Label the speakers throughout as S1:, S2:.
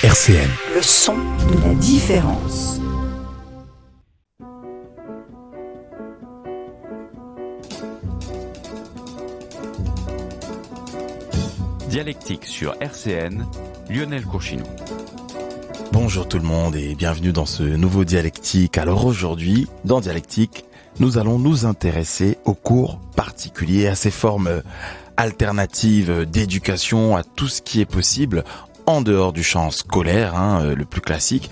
S1: RCN.
S2: Le son de la différence.
S3: Dialectique sur RCN, Lionel Courchinou.
S1: Bonjour tout le monde et bienvenue dans ce nouveau Dialectique. Alors aujourd'hui, dans Dialectique, nous allons nous intéresser aux cours particuliers, à ces formes alternatives d'éducation, à tout ce qui est possible en dehors du champ scolaire, le plus classique.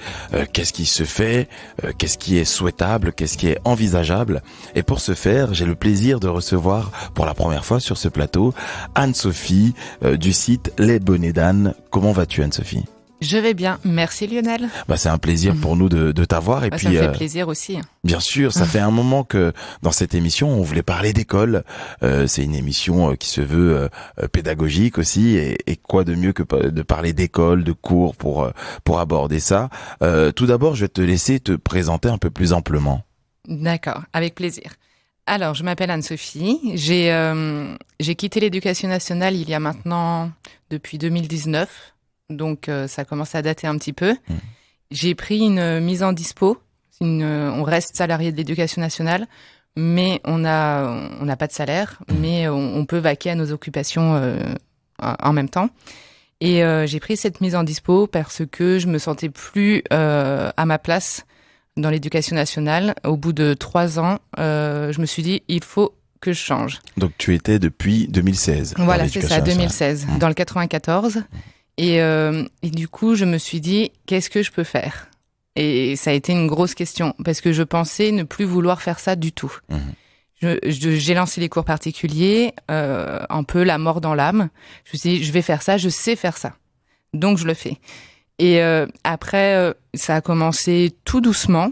S1: Qu'est-ce qui se fait, qu'est-ce qui est souhaitable, qu'est-ce qui est envisageable. Et pour ce faire, j'ai le plaisir de recevoir pour la première fois sur ce plateau Anne-Sophie du site Les Bonnets d'Anne. Comment vas-tu, Anne-Sophie ?
S4: Je vais bien, merci Lionel.
S1: C'est un plaisir pour nous de t'avoir. Et puis,
S4: ça me fait plaisir aussi.
S1: Bien sûr, ça fait un moment que dans cette émission, on voulait parler d'école. C'est une émission qui se veut pédagogique aussi. Et quoi de mieux que de parler d'école, de cours pour aborder ça. Tout d'abord, je vais te laisser te présenter un peu plus amplement.
S4: D'accord, avec plaisir. Alors, je m'appelle Anne-Sophie. J'ai quitté l'éducation nationale il y a maintenant depuis 2019. Donc, ça commence à dater un petit peu. J'ai pris une mise en dispo. On reste salarié de l'éducation nationale, mais on n'a pas de salaire, mais on peut vaquer à nos occupations en même temps. Et j'ai pris cette mise en dispo parce que je me sentais plus à ma place dans l'éducation nationale. Au bout de 3 ans, je me suis dit, il faut que je change.
S1: Donc, tu étais depuis 2016.
S4: Voilà, c'est ça, 2016, dans le 94. Et du coup, je me suis dit, qu'est-ce que je peux faire ? Et ça a été une grosse question, parce que je pensais ne plus vouloir faire ça du tout. J'ai lancé les cours particuliers, un peu la mort dans l'âme. Je me suis dit, je vais faire ça, je sais faire ça. Donc, je le fais. Et après, ça a commencé tout doucement.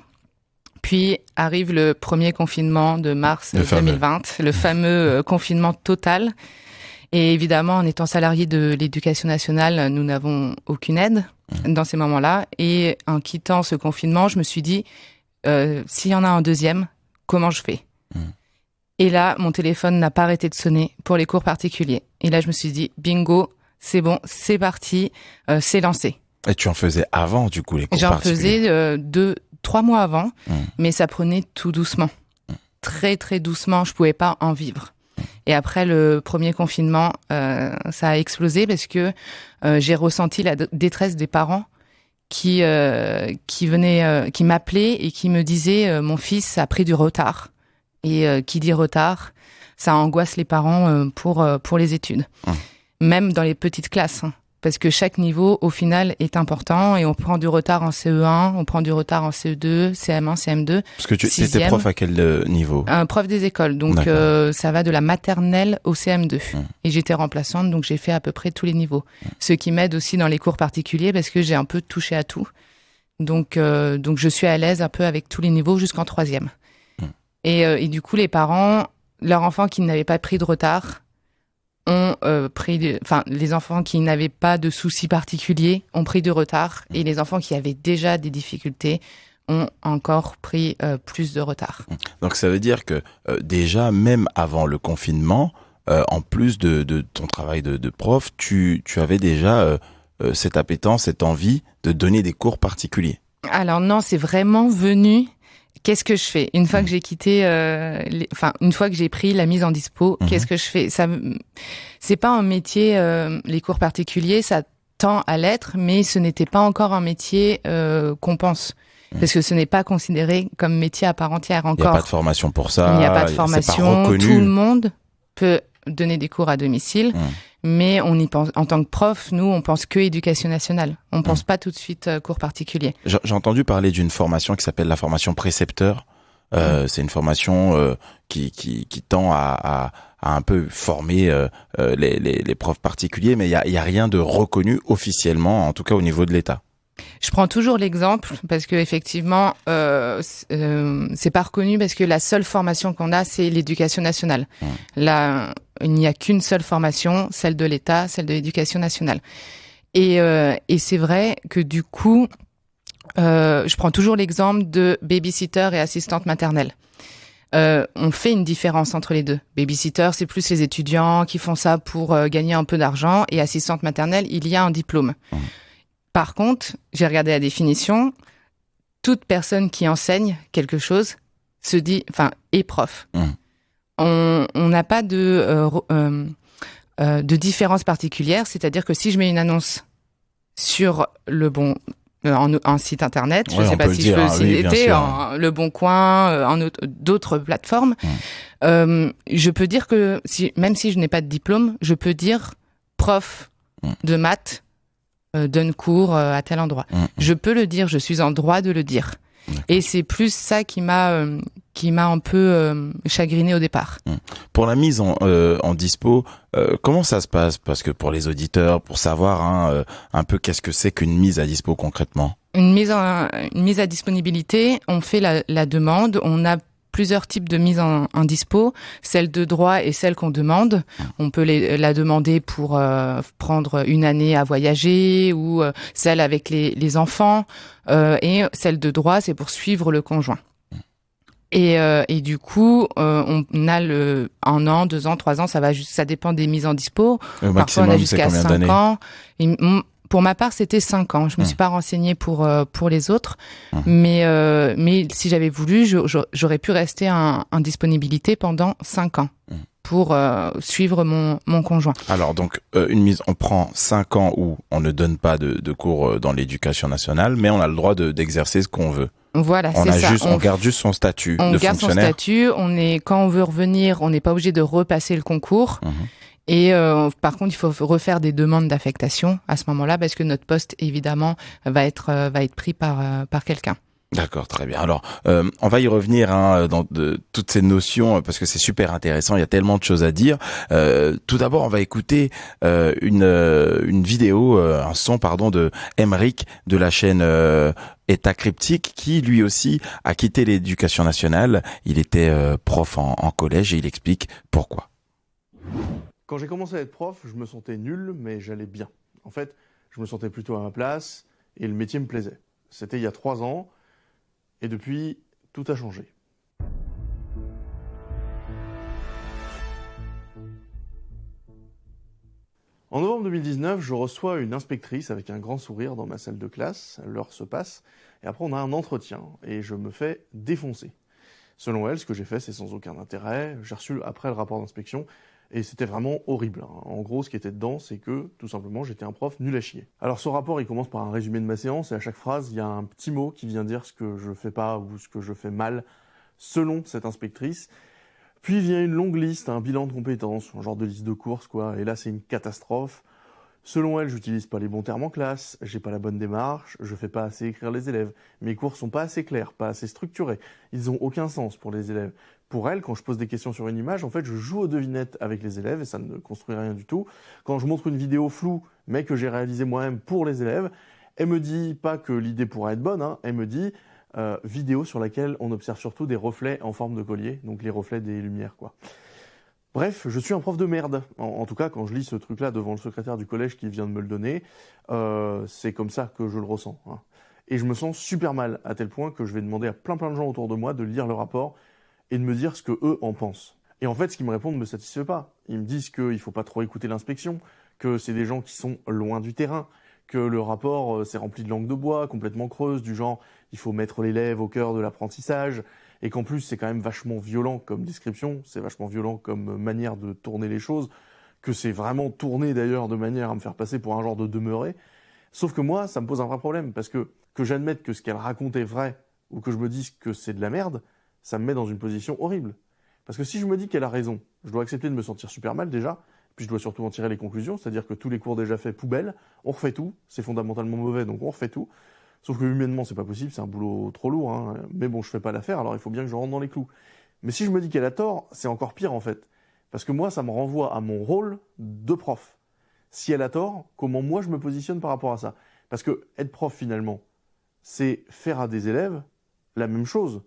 S4: Puis arrive le premier confinement de mars 2020, le fameux confinement total. Et évidemment, en étant salarié de l'éducation nationale, nous n'avons aucune aide dans ces moments-là. Et en quittant ce confinement, je me suis dit, s'il y en a un deuxième, comment je fais ? Et là, mon téléphone n'a pas arrêté de sonner pour les cours particuliers. Et là, je me suis dit, bingo, c'est bon, c'est parti, c'est lancé.
S1: Et tu en faisais avant, du coup, les cours particuliers ?
S4: J'en faisais 3 mois avant, mais ça prenait tout doucement. Très, très doucement, je pouvais pas en vivre. Et après le premier confinement, ça a explosé parce que j'ai ressenti la détresse des parents qui m'appelaient et qui me disaient mon fils a pris du retard. Et qui dit retard, ça angoisse les parents pour les études. Même dans les petites classes. Parce que chaque niveau, au final, est important et on prend du retard en CE1, on prend du retard en CE2, CM1, CM2.
S1: Parce que tu étais prof à quel niveau ?
S4: Prof des écoles, donc ça va de la maternelle au CM2. Et j'étais remplaçante, donc j'ai fait à peu près tous les niveaux. Ce qui m'aide aussi dans les cours particuliers parce que j'ai un peu touché à tout. Donc je suis à l'aise un peu avec tous les niveaux jusqu'en 3e. Et du coup, les parents, leurs enfants qui n'avaient pas pris de retard, ont les enfants qui n'avaient pas de soucis particuliers ont pris du retard et les enfants qui avaient déjà des difficultés ont encore pris plus de retard.
S1: Donc ça veut dire que déjà, même avant le confinement, en plus de ton travail de prof, tu avais déjà cette appétence, cette envie de donner des cours particuliers.
S4: Alors non, c'est vraiment venu... Qu'est-ce que je fais ? Une fois que j'ai quitté, une fois que j'ai pris la mise en dispo, qu'est-ce que je fais ? C'est pas un métier, les cours particuliers, ça tend à l'être, mais ce n'était pas encore un métier qu'on pense. Parce que ce n'est pas considéré comme métier à part entière encore.
S1: Il n'y a pas de formation pour ça.
S4: Il n'y a pas de formation.
S1: C'est pas reconnu.
S4: Tout le monde peut donner des cours à domicile. Mais on y pense, en tant que prof, nous, on pense que éducation nationale. On pense pas tout de suite cours particuliers.
S1: J'ai entendu parler d'une formation qui s'appelle la formation précepteur. C'est une formation qui tend à un peu former les profs particuliers, mais il y a rien de reconnu officiellement, en tout cas au niveau de l'État.
S4: Je prends toujours l'exemple parce que effectivement, c'est pas reconnu parce que la seule formation qu'on a, c'est l'éducation nationale. Là, il n'y a qu'une seule formation, celle de l'État, celle de l'éducation nationale. Et c'est vrai que du coup, je prends toujours l'exemple de babysitter et assistante maternelle. On fait une différence entre les deux. Babysitter, c'est plus les étudiants qui font ça pour gagner un peu d'argent, et assistante maternelle, il y a un diplôme. Par contre, j'ai regardé la définition. Toute personne qui enseigne quelque chose est prof. On n'a pas de différence particulière, c'est-à-dire que si je mets une annonce sur un site internet, je ne sais pas si je peux citer, Le Bon Coin, d'autres plateformes, je peux dire que même si je n'ai pas de diplôme, je peux dire prof de maths donne cours à tel endroit. Je peux le dire, je suis en droit de le dire. D'accord. Et c'est plus ça qui m'a un peu chagriné au départ.
S1: Pour la mise en dispo, comment ça se passe? Parce que pour les auditeurs, pour savoir un peu qu'est-ce que c'est qu'une mise à dispo concrètement.
S4: Une mise à disponibilité, on fait la demande, on a plusieurs types de mise en dispo, celle de droit et celle qu'on demande. On peut la demander pour prendre une année à voyager ou celle avec les enfants. Et celle de droit, c'est pour suivre le conjoint. Et du coup, on a 1 an, 2 ans, 3 ans, ça dépend des mises en dispo. Parfois, on a jusqu'à 5 ans. Pour ma part, c'était 5 ans. Je me suis pas renseignée pour les autres, mais si j'avais voulu, j'aurais pu rester en disponibilité pendant 5 ans pour suivre mon conjoint.
S1: Alors donc on prend 5 ans où on ne donne pas de cours dans l'éducation nationale, mais on a le droit d'exercer ce qu'on veut.
S4: Voilà, c'est ça.
S1: On garde juste son statut de fonctionnaire.
S4: On garde son statut. Quand on veut revenir, on n'est pas obligé de repasser le concours. Et par contre, il faut refaire des demandes d'affectation à ce moment-là parce que notre poste, évidemment, va être pris par quelqu'un.
S1: D'accord, très bien. Alors, on va y revenir dans toutes ces notions parce que c'est super intéressant. Il y a tellement de choses à dire. Tout d'abord, on va écouter une vidéo, un son, de Emeric de la chaîne État Cryptique, qui lui aussi a quitté l'éducation nationale. Il était prof en collège et il explique pourquoi.
S5: Quand j'ai commencé à être prof, je me sentais nul, mais j'allais bien. En fait, je me sentais plutôt à ma place et le métier me plaisait. C'était il y a 3 ans et depuis, tout a changé. En novembre 2019, je reçois une inspectrice avec un grand sourire dans ma salle de classe. L'heure se passe et après on a un entretien et je me fais défoncer. Selon elle, ce que j'ai fait, c'est sans aucun intérêt. J'ai reçu après le rapport d'inspection. Et c'était vraiment horrible. En gros, ce qui était dedans, c'est que, tout simplement, j'étais un prof nul à chier. Alors ce rapport, il commence par un résumé de ma séance, et à chaque phrase, il y a un petit mot qui vient dire ce que je fais pas ou ce que je fais mal, selon cette inspectrice. Puis vient une longue liste, un bilan de compétences, un genre de liste de courses, quoi. Et là, c'est une catastrophe. Selon elle, j'utilise pas les bons termes en classe, j'ai pas la bonne démarche, je fais pas assez écrire les élèves, mes cours sont pas assez clairs, pas assez structurés, ils ont aucun sens pour les élèves. Pour elle, quand je pose des questions sur une image, en fait, je joue aux devinettes avec les élèves et ça ne construit rien du tout. Quand je montre une vidéo floue, mais que j'ai réalisée moi-même pour les élèves, elle me dit pas que l'idée pourrait être bonne, elle me dit vidéo sur laquelle on observe surtout des reflets en forme de collier, donc les reflets des lumières, quoi. Bref, je suis un prof de merde. En tout cas, quand je lis ce truc-là devant le secrétaire du collège qui vient de me le donner, c'est comme ça que je le ressens. Et je me sens super mal, à tel point que je vais demander à plein de gens autour de moi de lire le rapport et de me dire ce que eux en pensent. Et en fait, ce qu'ils me répondent ne me satisfait pas. Ils me disent qu'il ne faut pas trop écouter l'inspection, que c'est des gens qui sont loin du terrain, que le rapport c'est rempli de langue de bois, complètement creuse, du genre il faut mettre l'élève au cœur de l'apprentissage, et qu'en plus c'est quand même vachement violent comme description, c'est vachement violent comme manière de tourner les choses, que c'est vraiment tourné d'ailleurs de manière à me faire passer pour un genre de demeuré. Sauf que moi, ça me pose un vrai problème, parce que j'admette que ce qu'elle raconte est vrai, ou que je me dise que c'est de la merde, ça me met dans une position horrible. Parce que si je me dis qu'elle a raison, je dois accepter de me sentir super mal déjà, puis je dois surtout en tirer les conclusions, c'est-à-dire que tous les cours déjà faits, poubelle, on refait tout, c'est fondamentalement mauvais, donc on refait tout. Sauf que humainement, c'est pas possible, c'est un boulot trop lourd, mais bon, je fais pas l'affaire, alors il faut bien que je rentre dans les clous. Mais si je me dis qu'elle a tort, c'est encore pire en fait. Parce que moi, ça me renvoie à mon rôle de prof. Si elle a tort, comment moi je me positionne par rapport à ça? Parce que être prof finalement, c'est faire à des élèves la même chose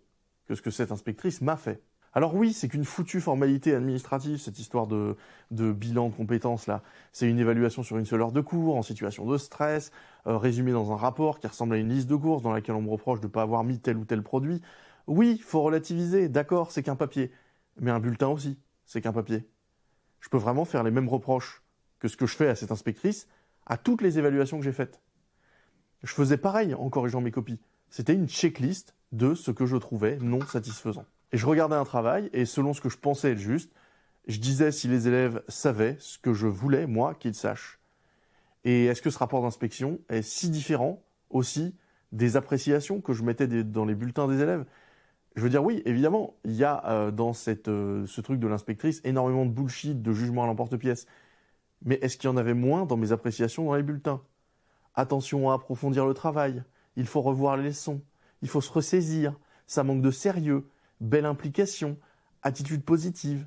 S5: que ce que cette inspectrice m'a fait. Alors oui, c'est qu'une foutue formalité administrative, cette histoire de bilan de compétences là. C'est une évaluation sur une seule heure de cours, en situation de stress, résumé dans un rapport qui ressemble à une liste de courses dans laquelle on me reproche de ne pas avoir mis tel ou tel produit. Oui, faut relativiser, d'accord, c'est qu'un papier. Mais un bulletin aussi, c'est qu'un papier. Je peux vraiment faire les mêmes reproches que ce que je fais à cette inspectrice à toutes les évaluations que j'ai faites. Je faisais pareil en corrigeant mes copies. C'était une checklist de ce que je trouvais non satisfaisant. Et je regardais un travail, et selon ce que je pensais être juste, je disais si les élèves savaient ce que je voulais, moi, qu'ils sachent. Et est-ce que ce rapport d'inspection est si différent aussi des appréciations que je mettais dans les bulletins des élèves? Je veux dire, oui, évidemment, il y a dans ce truc de l'inspectrice énormément de bullshit, de jugement à l'emporte-pièce. Mais est-ce qu'il y en avait moins dans mes appréciations dans les bulletins? Attention à approfondir le travail, il faut revoir les leçons, il faut se ressaisir, ça manque de sérieux, belle implication, attitude positive.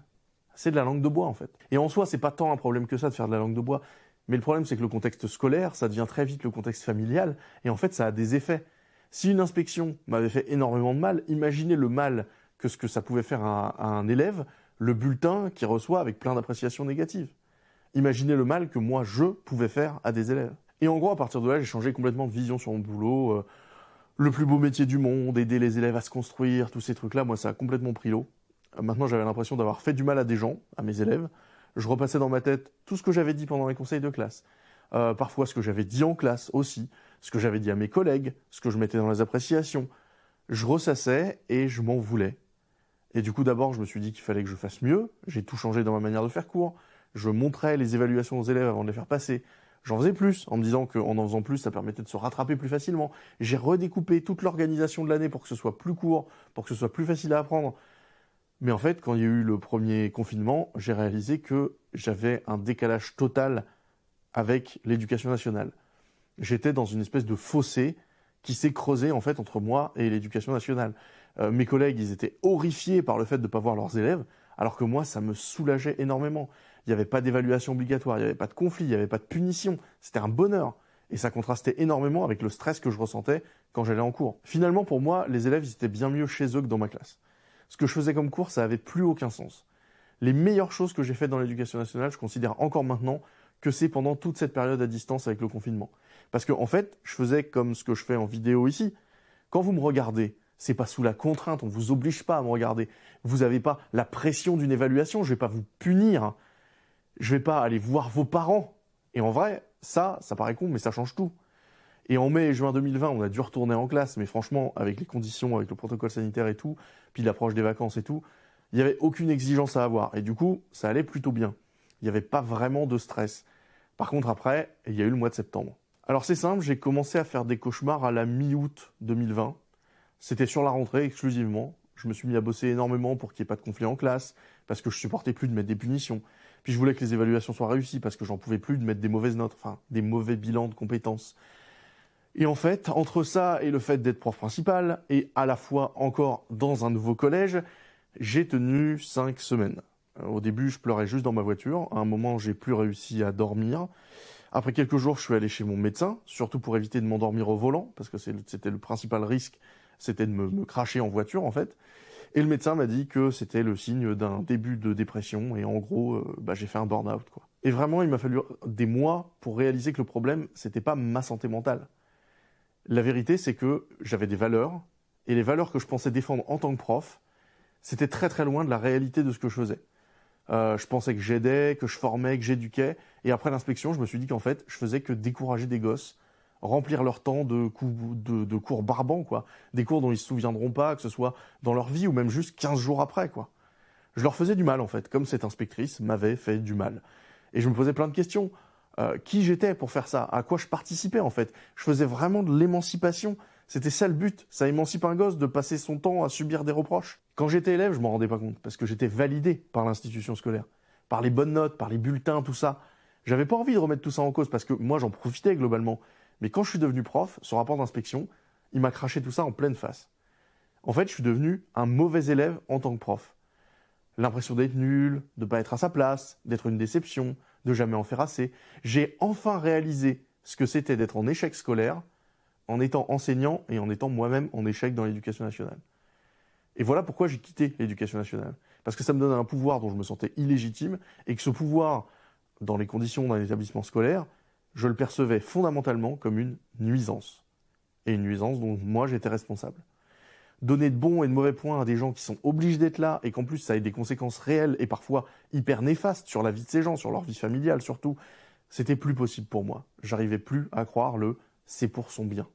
S5: C'est de la langue de bois en fait. Et en soi, c'est pas tant un problème que ça de faire de la langue de bois, mais le problème c'est que le contexte scolaire, ça devient très vite le contexte familial, et en fait ça a des effets. Si une inspection m'avait fait énormément de mal, imaginez le mal que ce que ça pouvait faire à un élève, le bulletin qu'il reçoit avec plein d'appréciations négatives. Imaginez le mal que moi je pouvais faire à des élèves. Et en gros, à partir de là, j'ai changé complètement de vision sur mon boulot. Le plus beau métier du monde, aider les élèves à se construire, tous ces trucs-là, moi ça a complètement pris l'eau. Maintenant, j'avais l'impression d'avoir fait du mal à des gens, à mes élèves. Je repassais dans ma tête tout ce que j'avais dit pendant les conseils de classe. Parfois, ce que j'avais dit en classe aussi, ce que j'avais dit à mes collègues, ce que je mettais dans les appréciations. Je ressassais et je m'en voulais. Et du coup, d'abord, je me suis dit qu'il fallait que je fasse mieux. J'ai tout changé dans ma manière de faire cours. Je montrais les évaluations aux élèves avant de les faire passer. J'en faisais plus, en me disant qu'en en faisant plus, ça permettait de se rattraper plus facilement. J'ai redécoupé toute l'organisation de l'année pour que ce soit plus court, pour que ce soit plus facile à apprendre. Mais en fait, quand il y a eu le premier confinement, j'ai réalisé que j'avais un décalage total avec l'éducation nationale. J'étais dans une espèce de fossé qui s'est creusé en fait entre moi et l'éducation nationale. Mes collègues, ils étaient horrifiés par le fait de ne pas voir leurs élèves, alors que moi, ça me soulageait énormément. Il n'y avait pas d'évaluation obligatoire, il n'y avait pas de conflit, il n'y avait pas de punition. C'était un bonheur. Et ça contrastait énormément avec le stress que je ressentais quand j'allais en cours. Finalement, pour moi, les élèves, ils étaient bien mieux chez eux que dans ma classe. Ce que je faisais comme cours, ça avait plus aucun sens. Les meilleures choses que j'ai faites dans l'éducation nationale, je considère encore maintenant que c'est pendant toute cette période à distance avec le confinement. Parce que, en fait, je faisais comme ce que je fais en vidéo ici. Quand vous me regardez, c'est pas sous la contrainte, on vous oblige pas à me regarder. Vous n'avez pas la pression d'une évaluation, je vais pas vous punir. Je vais pas aller voir vos parents. Et en vrai, ça paraît con, mais ça change tout. Et en mai et juin 2020, on a dû retourner en classe, mais franchement, avec les conditions, avec le protocole sanitaire et tout, puis l'approche des vacances et tout, il n'y avait aucune exigence à avoir. Et du coup, ça allait plutôt bien. Il n'y avait pas vraiment de stress. Par contre, après, il y a eu le mois de septembre. Alors c'est simple, j'ai commencé à faire des cauchemars à la mi-août 2020. C'était sur la rentrée exclusivement. Je me suis mis à bosser énormément pour qu'il n'y ait pas de conflit en classe, parce que je supportais plus de mettre des punitions. Puis je voulais que les évaluations soient réussies, parce que j'en pouvais plus de mettre des mauvaises notes, enfin des mauvais bilans de compétences. Et en fait, entre ça et le fait d'être prof principal, et à la fois encore dans un nouveau collège, j'ai tenu 5 semaines. Au début, je pleurais juste dans ma voiture. À un moment, j'ai plus réussi à dormir. Après quelques jours, je suis allé chez mon médecin, surtout pour éviter de m'endormir au volant, parce que c'était le principal risque, c'était de me cracher en voiture en fait. Et le médecin m'a dit que c'était le signe d'un début de dépression, et en gros, j'ai fait un burn-out, quoi. Et vraiment, il m'a fallu des mois pour réaliser que le problème, c'était pas ma santé mentale. La vérité, c'est que j'avais des valeurs, et les valeurs que je pensais défendre en tant que prof, c'était très très loin de la réalité de ce que je faisais. Je pensais que j'aidais, que je formais, que j'éduquais, et après l'inspection, je me suis dit qu'en fait, je faisais que décourager des gosses, remplir leur temps de cours barbants, quoi. Des cours dont ils se souviendront pas, que ce soit dans leur vie ou même juste 15 jours après, quoi. Je leur faisais du mal, en fait, comme cette inspectrice m'avait fait du mal. Et je me posais plein de questions. Qui j'étais pour faire ça? À quoi je participais, en fait? Je faisais vraiment de l'émancipation. C'était ça le but. Ça émancipe un gosse de passer son temps à subir des reproches. Quand j'étais élève, je m'en rendais pas compte, parce que j'étais validé par l'institution scolaire. Par les bonnes notes, par les bulletins, tout ça. J'avais pas envie de remettre tout ça en cause, parce que moi, j'en profitais globalement. Mais quand je suis devenu prof, ce rapport d'inspection, il m'a craché tout ça en pleine face. En fait, je suis devenu un mauvais élève en tant que prof. L'impression d'être nul, de pas être à sa place, d'être une déception, de jamais en faire assez. J'ai enfin réalisé ce que c'était d'être en échec scolaire, en étant enseignant et en étant moi-même en échec dans l'éducation nationale. Et voilà pourquoi j'ai quitté l'éducation nationale. Parce que ça me donnait un pouvoir dont je me sentais illégitime, et que ce pouvoir, dans les conditions d'un établissement scolaire, je le percevais fondamentalement comme une nuisance. Et une nuisance dont moi j'étais responsable. Donner de bons et de mauvais points à des gens qui sont obligés d'être là, et qu'en plus ça ait des conséquences réelles et parfois hyper néfastes sur la vie de ces gens, sur leur vie familiale surtout, c'était plus possible pour moi. J'arrivais plus à croire le c'est pour son bien.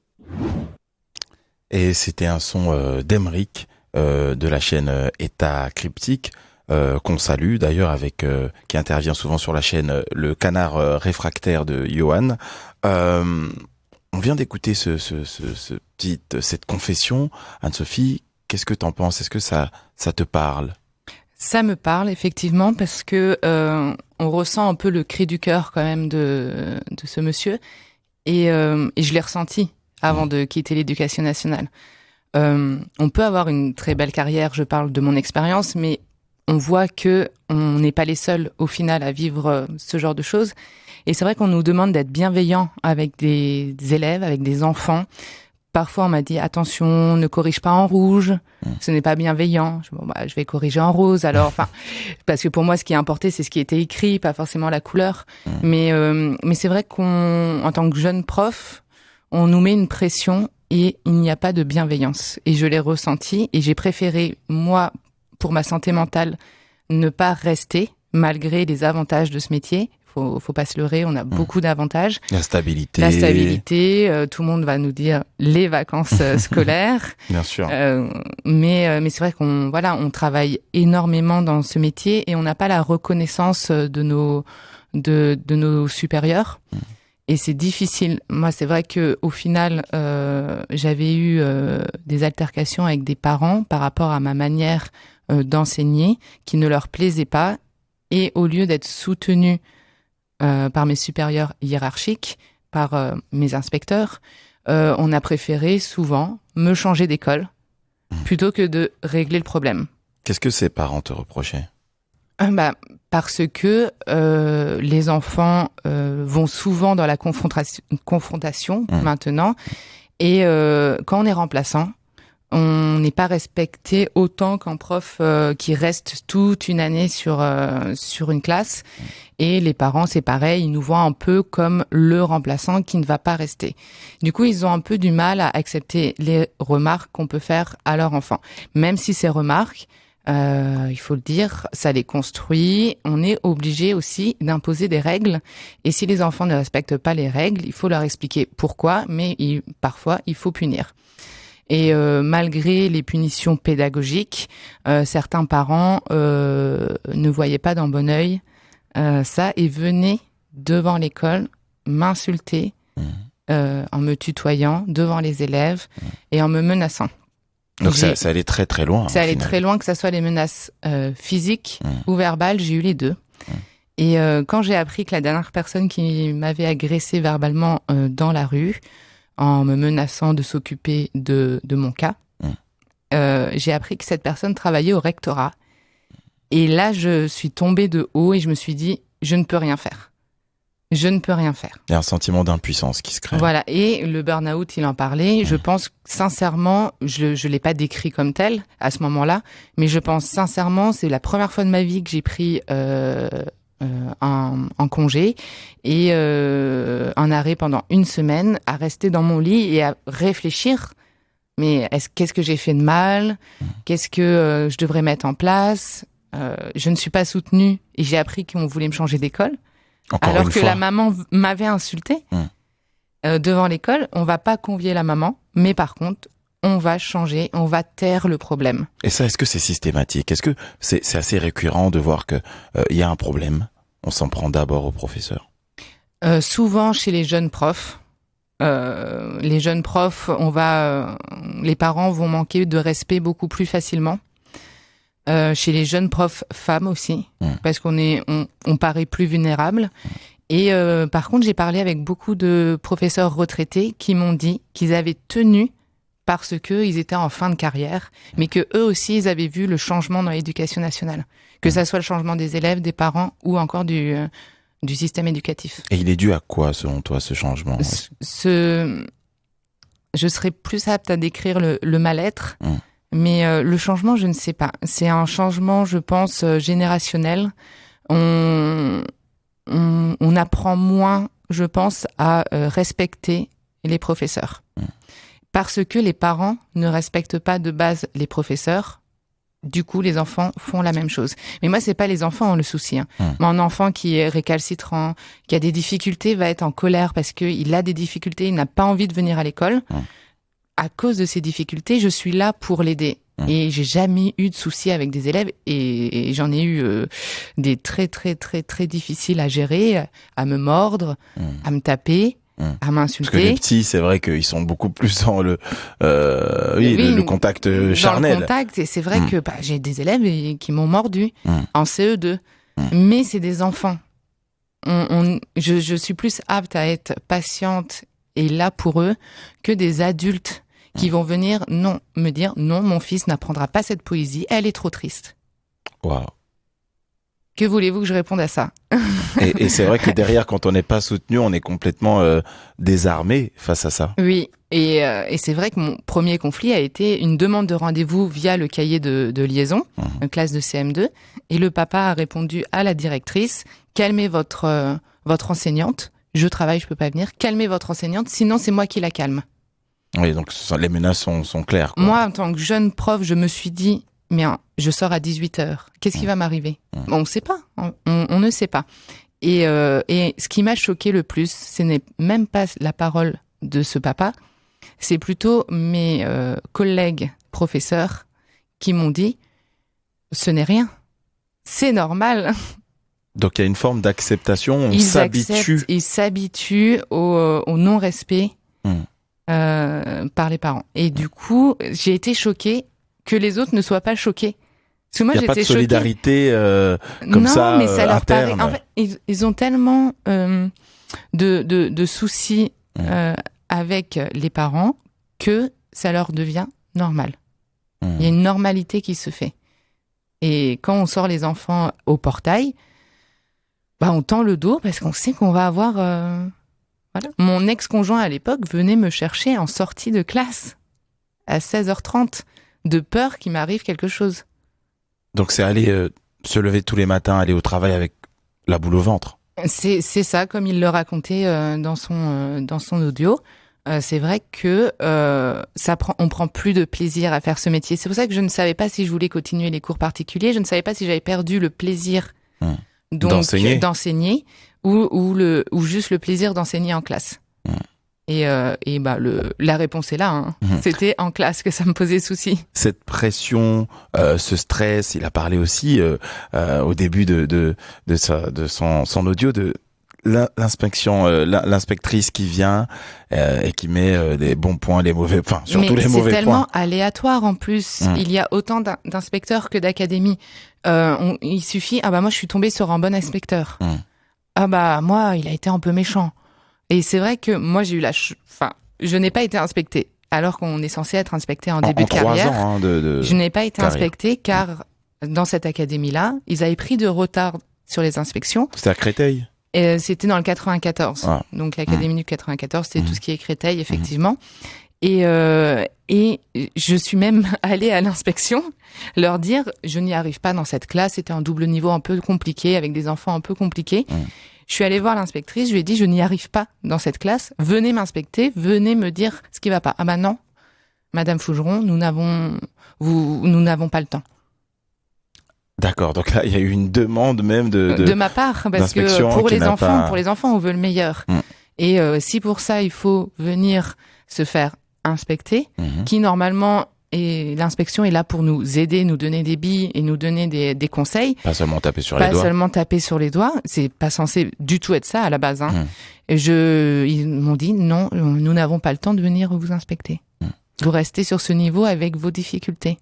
S1: Et c'était un son d'Emeric de la chaîne État Cryptique, qu'on salue d'ailleurs, avec qui intervient souvent sur la chaîne Le Canard Réfractaire de Johan. On vient d'écouter cette confession. Anne-Sophie, qu'est-ce que t'en penses? Est-ce que ça te parle?
S4: Ça me parle effectivement parce que on ressent un peu le cri du cœur quand même de ce monsieur et je l'ai ressenti avant de quitter l'éducation nationale. On peut avoir une très belle carrière, je parle de mon expérience, mais on voit que on n'est pas les seuls au final à vivre ce genre de choses. Et c'est vrai qu'on nous demande d'être bienveillants avec des élèves, avec des enfants. Parfois, on m'a dit attention, ne corrige pas en rouge, ce n'est pas bienveillant. Je vais corriger en rose. Alors, enfin, parce que pour moi, ce qui est importé, c'est ce qui était écrit, pas forcément la couleur. Mais c'est vrai qu'en tant que jeune prof, on nous met une pression et il n'y a pas de bienveillance. Et je l'ai ressenti et j'ai préféré, moi, pour ma santé mentale, ne pas rester malgré les avantages de ce métier. Faut pas se leurrer, on a beaucoup d'avantages.
S1: La stabilité,
S4: tout le monde va nous dire les vacances scolaires.
S1: Bien sûr.
S4: Mais c'est vrai on travaille énormément dans ce métier et on n'a pas la reconnaissance de nos supérieurs. Et c'est difficile. Moi, c'est vrai que au final, j'avais eu des altercations avec des parents par rapport à ma manière d'enseigner qui ne leur plaisait pas. Et au lieu d'être soutenue par mes supérieurs hiérarchiques, par mes inspecteurs, on a préféré souvent me changer d'école plutôt que de régler le problème.
S1: Qu'est-ce que ces parents te reprochaient?
S4: Parce que les enfants vont souvent dans la confrontation maintenant, et quand on est remplaçant, on n'est pas respecté autant qu'un prof qui reste toute une année sur une classe. Et les parents, c'est pareil, ils nous voient un peu comme le remplaçant qui ne va pas rester. Du coup, ils ont un peu du mal à accepter les remarques qu'on peut faire à leur enfant. Même si ces remarques, il faut le dire, ça les construit. On est obligé aussi d'imposer des règles. Et si les enfants ne respectent pas les règles, il faut leur expliquer pourquoi, mais parfois, il faut punir. Et malgré les punitions pédagogiques, certains parents ne voyaient pas d'un bon œil ça et venaient devant l'école m'insulter en me tutoyant devant les élèves et en me menaçant.
S1: Donc ça allait très très loin.
S4: Ça allait très loin, que ça soit les menaces physiques ou verbales, j'ai eu les deux. Et quand j'ai appris que la dernière personne qui m'avait agressé verbalement dans la rue, en me menaçant de s'occuper de mon cas, j'ai appris que cette personne travaillait au rectorat. Et là, je suis tombée de haut et je me suis dit, je ne peux rien faire. Je ne peux rien faire.
S1: Il y a un sentiment d'impuissance qui se crée.
S4: Voilà, et le burn-out, il en parlait. Je pense sincèrement, je l'ai pas décrit comme tel à ce moment-là, mais je pense sincèrement, c'est la première fois de ma vie que j'ai pris en congé et un arrêt pendant une semaine à rester dans mon lit et à réfléchir. Mais qu'est-ce que j'ai fait de mal? Qu'est-ce que je devrais mettre en place? Je ne suis pas soutenue et j'ai appris qu'on voulait me changer d'école. Alors que la maman m'avait insultée devant l'école. On va pas convier la maman, mais par contre, on va changer, on va taire le problème.
S1: Et ça, est-ce que c'est systématique? Est-ce que c'est assez récurrent de voir que il y a un problème? On s'en prend d'abord au professeur.
S4: Souvent chez les jeunes profs. Les jeunes profs, les parents vont manquer de respect beaucoup plus facilement. Chez les jeunes profs femmes aussi, parce on paraît plus vulnérable. Et par contre, j'ai parlé avec beaucoup de professeurs retraités qui m'ont dit qu'ils avaient tenu parce que ils étaient en fin de carrière, mais que eux aussi, ils avaient vu le changement dans l'éducation nationale, que ça soit le changement des élèves, des parents ou encore du système éducatif.
S1: Et il est dû à quoi, selon toi, ce changement?
S4: Je serais plus apte à décrire le mal-être. Mais le changement, je ne sais pas. C'est un changement, je pense, générationnel. On apprend moins, je pense, à respecter les professeurs. Parce que les parents ne respectent pas de base les professeurs. Du coup, les enfants font la même chose. Mais moi, c'est pas les enfants le souci. Moi, un enfant qui est récalcitrant, qui a des difficultés, va être en colère parce qu'il a des difficultés, il n'a pas envie de venir à l'école. À cause de ces difficultés, je suis là pour l'aider. Et j'ai jamais eu de soucis avec des élèves et j'en ai eu des très, très, très, très difficiles à gérer, à me mordre, à me taper. À m'insulter.
S1: Parce que les petits, c'est vrai qu'ils sont beaucoup plus dans le contact charnel.
S4: Dans le contact, et c'est vrai que j'ai des élèves qui m'ont mordu en CE2. Mais c'est des enfants. Je suis plus apte à être patiente et là pour eux que des adultes qui vont venir me dire non, mon fils n'apprendra pas cette poésie, elle est trop triste.
S1: Waouh.
S4: Que voulez-vous que je réponde à ça?
S1: Et c'est vrai que derrière, quand on n'est pas soutenu, on est complètement désarmé face à ça.
S4: Oui, et c'est vrai que mon premier conflit a été une demande de rendez-vous via le cahier de liaison, une classe de CM2, et le papa a répondu à la directrice « Calmez votre enseignante, je travaille, je peux pas venir, calmez votre enseignante, sinon c'est moi qui la calme. »
S1: Oui, donc les menaces sont claires, quoi.
S4: Moi, en tant que jeune prof, je me suis dit mais je sors à 18h. Qu'est-ce qui va m'arriver? On ne sait pas. On ne sait pas. Et ce qui m'a choqué le plus, ce n'est même pas la parole de ce papa, c'est plutôt mes collègues professeurs qui m'ont dit « Ce n'est rien. C'est normal. »
S1: Donc il y a une forme d'acceptation, Ils
S4: s'habituent au non-respect par les parents. Et du coup, j'ai été choquée que les autres ne soient pas choqués. Parce que moi,
S1: j'étais choquée. Il n'y a pas de solidarité
S4: comme
S1: ça
S4: Non, mais ça leur
S1: interne.
S4: paraît... En fait, ils ont tellement de soucis avec les parents que ça leur devient normal. Il y a une normalité qui se fait. Et quand on sort les enfants au portail, on tend le dos parce qu'on sait qu'on va avoir... Voilà. Mon ex-conjoint à l'époque venait me chercher en sortie de classe à 16h30 de peur qu'il m'arrive quelque chose. Donc
S1: c'est aller se lever tous les matins, aller au travail avec la boule au ventre.
S4: C'est ça, comme il le racontait dans son audio. C'est vrai que on prend plus de plaisir à faire ce métier. C'est pour ça que je ne savais pas si je voulais continuer les cours particuliers. Je ne savais pas si j'avais perdu le plaisir d'enseigner ou juste le plaisir d'enseigner en classe. Et la réponse est là. C'était en classe que ça me posait souci.
S1: Cette pression, ce stress, il a parlé aussi au début de son audio de l'inspectrice qui vient et qui met des bons points, les mauvais points, surtout les mauvais points.
S4: C'est tellement aléatoire en plus. Il y a autant d'inspecteurs que d'académies. Il suffit, moi je suis tombée sur un bon inspecteur. Moi il a été un peu méchant. Et c'est vrai que moi, j'ai eu je n'ai pas été inspectée, alors qu'on est censé être inspecté en début de carrière.
S1: 3 ans
S4: je n'ai pas été
S1: carrière.
S4: Inspectée car dans cette académie-là, ils avaient pris de retard sur les inspections.
S1: C'était à Créteil?
S4: C'était dans le 94. Donc l'académie du 94, c'est tout ce qui est Créteil, effectivement. Et je suis même allée à l'inspection leur dire je n'y arrive pas dans cette classe, c'était un double niveau un peu compliqué, avec des enfants un peu compliqués. Je suis allée voir l'inspectrice, je lui ai dit je n'y arrive pas dans cette classe, venez m'inspecter, venez me dire ce qui va pas. Non, Madame Fougeron, nous n'avons pas le temps.
S1: D'accord, donc là il y a eu une demande même de
S4: ma part, parce que pour les enfants on veut le meilleur. Et si pour ça il faut venir se faire inspecter, qui normalement l'inspection est là pour nous aider, nous donner des billes et nous donner des conseils.
S1: Pas seulement taper sur les doigts.
S4: Pas seulement taper sur les doigts. C'est pas censé du tout être ça à la base. Et ils m'ont dit non, nous n'avons pas le temps de venir vous inspecter. Vous restez sur ce niveau avec vos difficultés.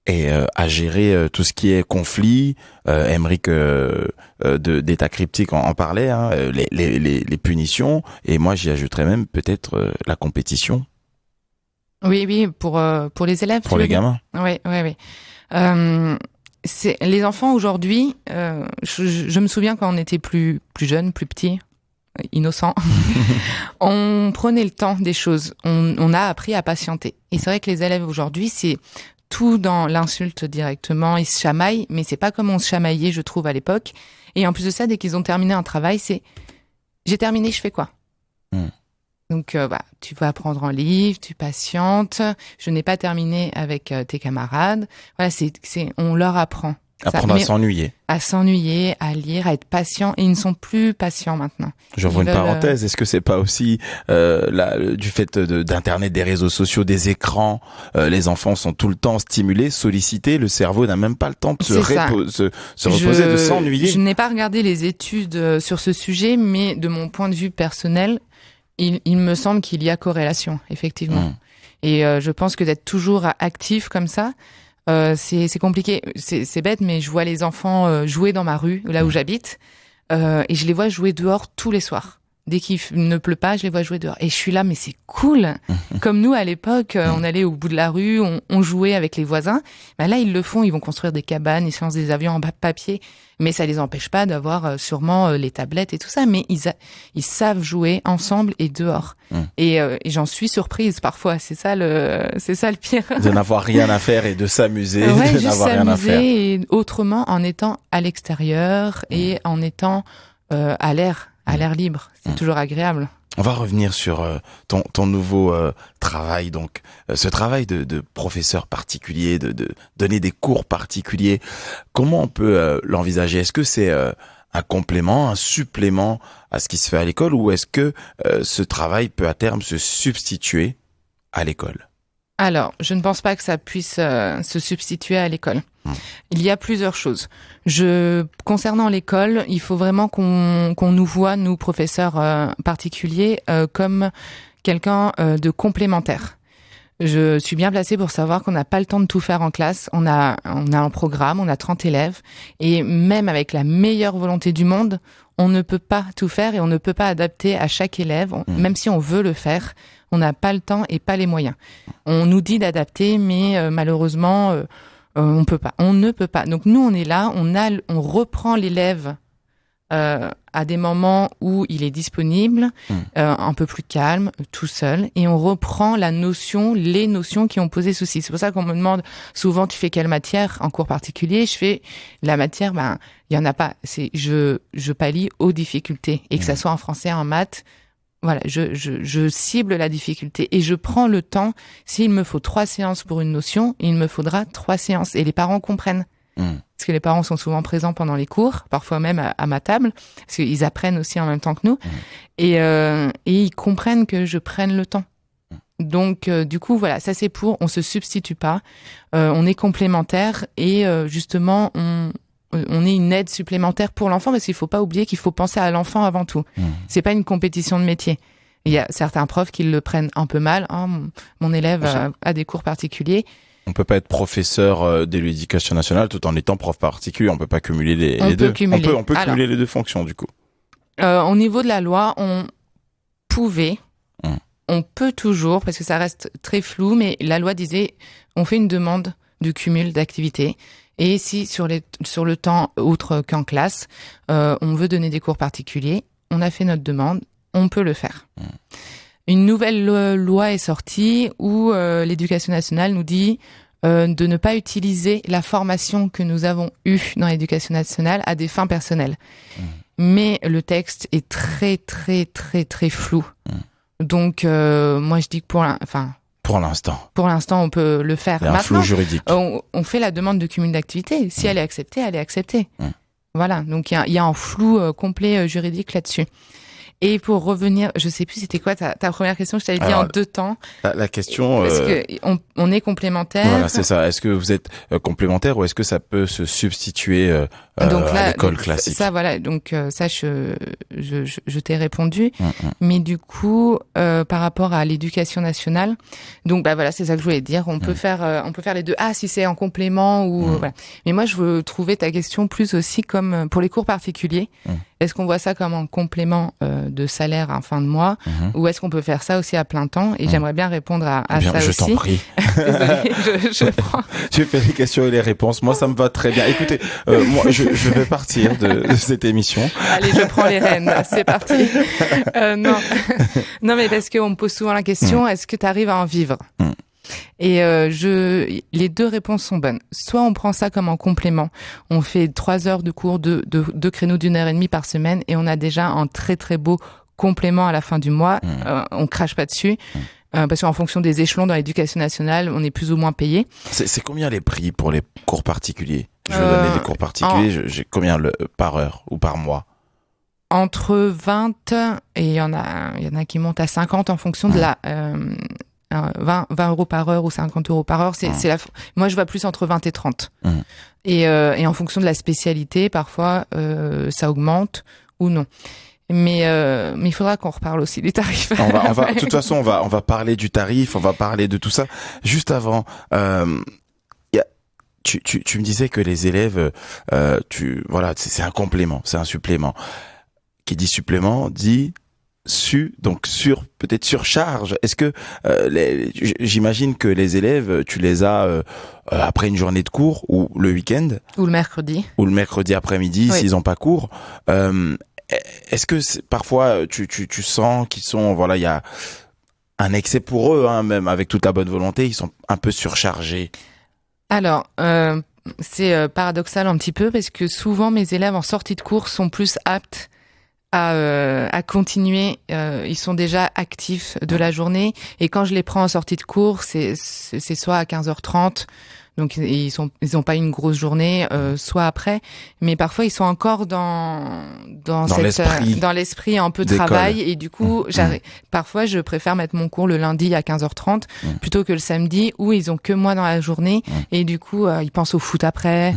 S1: Et à gérer tout ce qui est conflit, Aymeric d'État Cryptique en parlait, les punitions. Et moi j'y ajouterais même peut-être la compétition.
S4: Oui, pour les élèves.
S1: Pour les gamins.
S4: Oui. Les enfants aujourd'hui, je me souviens quand on était plus jeunes, plus petits, innocents, on prenait le temps des choses. On a appris à patienter. Et c'est vrai que les élèves aujourd'hui, c'est tout dans l'insulte directement. Ils se chamaillent, mais c'est pas comme on se chamaillait, je trouve, à l'époque. Et en plus de ça, dès qu'ils ont terminé un travail, c'est j'ai terminé, je fais quoi? Donc, tu vas apprendre en livre, tu patientes. Je n'ai pas terminé avec tes camarades. Voilà, on leur apprend.
S1: Apprendre à s'ennuyer.
S4: À s'ennuyer, à lire, à être patient. Et ils ne sont plus patients maintenant.
S1: J'ouvre une parenthèse. Est-ce que c'est pas aussi du fait d'Internet, des réseaux sociaux, des écrans, les enfants sont tout le temps stimulés, sollicités. Le cerveau n'a même pas le temps de se reposer, de s'ennuyer.
S4: Je n'ai pas regardé les études sur ce sujet, mais de mon point de vue personnel, il me semble qu'il y a corrélation, effectivement. Et je pense que d'être toujours actif comme ça, c'est compliqué. C'est bête, mais je vois les enfants jouer dans ma rue, là où j'habite, et je les vois jouer dehors tous les soirs. Dès qu'il ne pleut pas, je les vois jouer dehors. Et je suis là, mais c'est cool. Comme nous, à l'époque, on allait au bout de la rue, on jouait avec les voisins. Ben là, ils le font, ils vont construire des cabanes, ils se lancent des avions en papier. Mais ça les empêche pas d'avoir sûrement les tablettes et tout ça. Mais ils savent jouer ensemble et dehors. Et j'en suis surprise parfois. C'est ça le pire.
S1: De n'avoir rien à faire et de s'amuser,
S4: ouais,
S1: de n'avoir rien à faire.
S4: Et autrement, en étant à l'extérieur et en étant à l'air libre. C'est toujours agréable.
S1: On va revenir sur ton nouveau travail, donc ce travail de professeur particulier, de donner des cours particuliers. Comment on peut l'envisager? Est-ce que c'est un complément, un supplément à ce qui se fait à l'école, ou est-ce que ce travail peut à terme se substituer à l'école?
S4: Alors, je ne pense pas que ça puisse se substituer à l'école. Il y a plusieurs choses. Concernant l'école, il faut vraiment qu'on nous voit, nous professeurs particuliers, comme quelqu'un de complémentaire. Je suis bien placée pour savoir qu'on n'a pas le temps de tout faire en classe. On a un programme, on a 30 élèves, et même avec la meilleure volonté du monde, on ne peut pas tout faire et on ne peut pas adapter à chaque élève, même si on veut le faire. On n'a pas le temps et pas les moyens. On nous dit d'adapter, mais malheureusement, on peut pas. On ne peut pas. Donc nous, on est là, on reprend l'élève à des moments où il est disponible, un peu plus calme, tout seul, et on reprend les notions qui ont posé souci. C'est pour ça qu'on me demande souvent, tu fais quelle matière en cours particulier? Je fais la matière, il y en a pas. Je pallie aux difficultés, et que ça soit en français, en maths. Voilà, je cible la difficulté et je prends le temps. S'il me faut 3 séances pour une notion, il me faudra 3 séances. Et les parents comprennent. Parce que les parents sont souvent présents pendant les cours, parfois même à ma table, parce qu'ils apprennent aussi en même temps que nous. Et ils comprennent que je prenne le temps. Donc, du coup, voilà, ça c'est on se substitue pas. On est complémentaires et justement, on est une aide supplémentaire pour l'enfant, parce qu'il faut pas oublier qu'il faut penser à l'enfant avant tout. C'est pas une compétition de métier. Il y a certains profs qui le prennent un peu mal. Mon élève a des cours particuliers.
S1: On peut pas être professeur de l'éducation nationale tout en étant prof particulier. On peut pas cumuler les deux. On peut cumuler les deux fonctions du coup.
S4: Au niveau de la loi, on peut toujours, parce que ça reste très flou, mais la loi disait, on fait une demande de cumul d'activités. Et si sur le temps autre qu'en classe, on veut donner des cours particuliers, on a fait notre demande, on peut le faire. Une nouvelle loi est sortie où l'éducation nationale nous dit de ne pas utiliser la formation que nous avons eue dans l'éducation nationale à des fins personnelles. Mais le texte est très, très, très, très flou. Donc, moi, je dis que pour l'instant, on peut le faire.
S1: Il y a un flou juridique.
S4: On fait la demande de cumul d'activité. Si elle est acceptée, elle est acceptée. Voilà. Donc, il y a un flou complet juridique là-dessus. Et pour revenir, je sais plus c'était quoi ta première question, je t'avais dit en 2 temps.
S1: La question...
S4: Parce que on est complémentaires.
S1: Voilà, c'est ça. Est-ce que vous êtes complémentaires ou est-ce que ça peut se substituer à l'école classique?
S4: Ça, voilà. Donc ça, je t'ai répondu. Mais du coup, par rapport à l'éducation nationale, donc voilà, c'est ça que je voulais dire. On peut faire les deux. Ah, si c'est en complément ou voilà. Mais moi, je veux trouver ta question plus aussi comme pour les cours particuliers. Est-ce qu'on voit ça comme un complément de salaire en fin de mois ou est-ce qu'on peut faire ça aussi à plein temps? Et j'aimerais bien répondre à ça aussi.
S1: Je t'en prie.
S4: Désolée, je prends.
S1: Tu fais les questions et les réponses. Moi, ça me va très bien. Écoutez, moi, je vais partir de cette émission.
S4: Allez, je prends les rênes. C'est parti. Non, mais parce qu'on me pose souvent la question, est-ce que tu arrives à en vivre? Et les 2 réponses sont bonnes. Soit on prend ça comme un complément. On fait 3 heures de cours, 2 créneaux d'1h30 par semaine et on a déjà un très très beau complément à la fin du mois. On crache pas dessus. Parce qu'en fonction des échelons dans l'éducation nationale, on est plus ou moins payé.
S1: C'est combien les prix pour les cours particuliers? Je vais donner des cours particuliers. J'ai combien par heure ou par mois?
S4: Entre 20 et il y en a qui montent à 50 en fonction de la 20 euros par heure ou 50 euros par heure. Moi, je vois plus entre 20 et 30. Et en fonction de la spécialité, parfois, ça augmente ou non. Mais il faudra qu'on reparle aussi des tarifs.
S1: De toute façon, on va parler du tarif, on va parler de tout ça. Juste avant, tu me disais que les élèves, c'est un complément, c'est un supplément. Qui dit supplément dit peut-être surcharge. Est-ce que j'imagine que les élèves, tu les as après une journée de cours ou le week-end
S4: ou le mercredi
S1: après-midi,
S4: oui.
S1: S'ils ont pas cours. Est-ce que parfois tu sens qu'ils sont il y a un excès pour eux, hein, même avec toute la bonne volonté, ils sont un peu surchargés?
S4: Alors c'est paradoxal un petit peu parce que souvent mes élèves en sortie de cours sont plus aptes à continuer. Ils sont déjà actifs de la journée et quand je les prends en sortie de cours, c'est soit à 15h30. Donc ils ont pas une grosse journée, soit après, mais parfois ils sont encore dans l'esprit un peu travail et du coup parfois je préfère mettre mon cours le lundi à 15h30 plutôt que le samedi où ils ont que moi dans la journée et du coup ils pensent au foot après.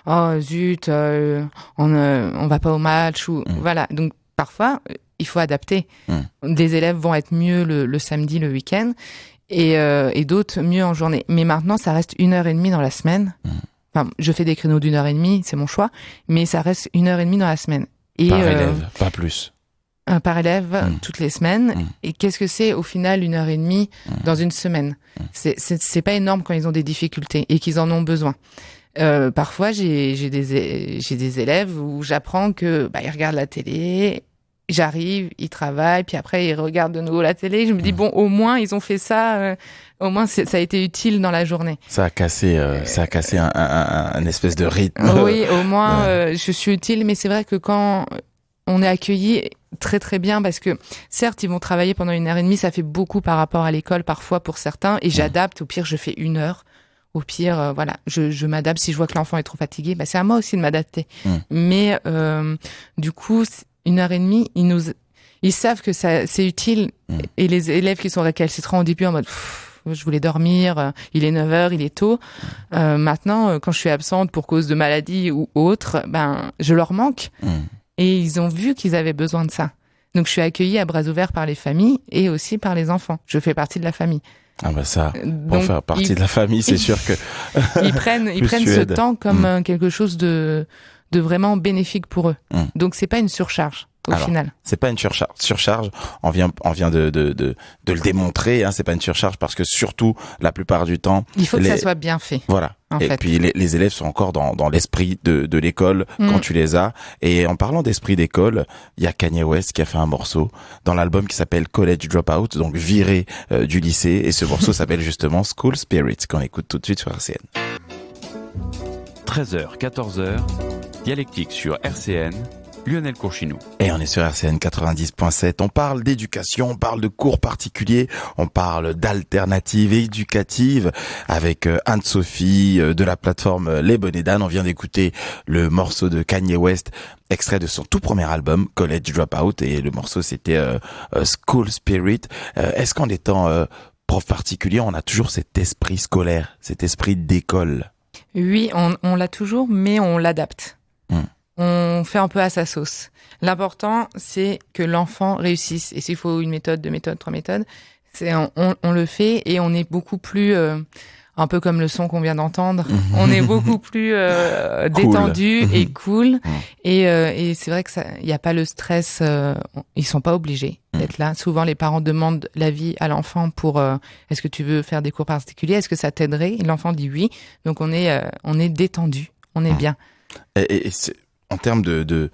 S4: Oh zut, on va pas au match ou voilà. Donc parfois il faut adapter. Des élèves vont être mieux le samedi, le week-end. Et d'autres mieux en journée. Mais maintenant, ça reste 1h30 dans la semaine. Enfin, je fais des créneaux d'1h30, c'est mon choix, mais ça reste 1h30 dans la semaine. Et
S1: par élève, pas plus.
S4: Par élève, toutes les semaines. Et qu'est-ce que c'est au final 1h30 dans une semaine? C'est pas énorme quand ils ont des difficultés et qu'ils en ont besoin. Parfois, j'ai des élèves où j'apprends que ils regardent la télé. J'arrive, ils travaillent, puis après ils regardent de nouveau la télé. Je me dis bon, au moins ils ont fait ça, au moins ça a été utile dans la journée.
S1: Ça a cassé un espèce de rythme.
S4: Oui, au moins je suis utile, mais c'est vrai que quand on est accueilli très très bien, parce que certes ils vont travailler pendant 1h30, ça fait beaucoup par rapport à l'école parfois pour certains, et j'adapte. Au pire je fais 1 heure. Au pire, je m'adapte. Si je vois que l'enfant est trop fatigué, c'est à moi aussi de m'adapter. Mais du coup 1h30, ils savent que c'est utile. Et les élèves qui sont récalcitrants au début en mode je voulais dormir, il est 9h, il est tôt. Maintenant, quand je suis absente pour cause de maladie ou autre, je leur manque. Et ils ont vu qu'ils avaient besoin de ça. Donc je suis accueillie à bras ouverts par les familles et aussi par les enfants. Je fais partie de la famille.
S1: Ah pour faire partie de la famille, c'est sûr que
S4: ils prennent ce temps comme quelque chose de vraiment bénéfique pour eux. Donc c'est pas une surcharge au final.
S1: C'est pas une surcharge. On vient de le démontrer. Hein, c'est pas une surcharge parce que surtout la plupart du temps,
S4: il faut que ça soit bien fait.
S1: Voilà. Puis les élèves sont encore dans l'esprit de l'école quand tu les as. Et en parlant d'esprit d'école, il y a Kanye West qui a fait un morceau dans l'album qui s'appelle College Dropout, donc viré du lycée. Et ce morceau s'appelle justement School Spirit, qu'on écoute tout de suite sur RCN.
S3: 13h, 14h, Dialectique sur RCN, Lionel Courchinou.
S1: Et on est sur RCN 90.7. On parle d'éducation, on parle de cours particuliers, on parle d'alternatives éducatives avec Anne-Sophie de la plateforme Les Bonnets d'Anne. On vient d'écouter le morceau de Kanye West, extrait de son tout premier album, College Dropout, et le morceau c'était School Spirit. Est-ce qu'en étant prof particulier, on a toujours cet esprit scolaire, cet esprit d'école?
S4: Oui, on l'a toujours, mais on l'adapte. On fait un peu à sa sauce. L'important, c'est que l'enfant réussisse. Et s'il faut une méthode, 2 méthodes, 3 méthodes, on le fait et on est beaucoup plus, un peu comme le son qu'on vient d'entendre, on est beaucoup plus détendu et cool. Et c'est vrai que il y a pas le stress. Ils sont pas obligés d'être là. Souvent, les parents demandent l'avis à l'enfant pour est-ce que tu veux faire des cours particuliers? Est-ce que ça t'aiderait? Et l'enfant dit oui. Donc on est détendu, on est bien.
S1: Et en termes de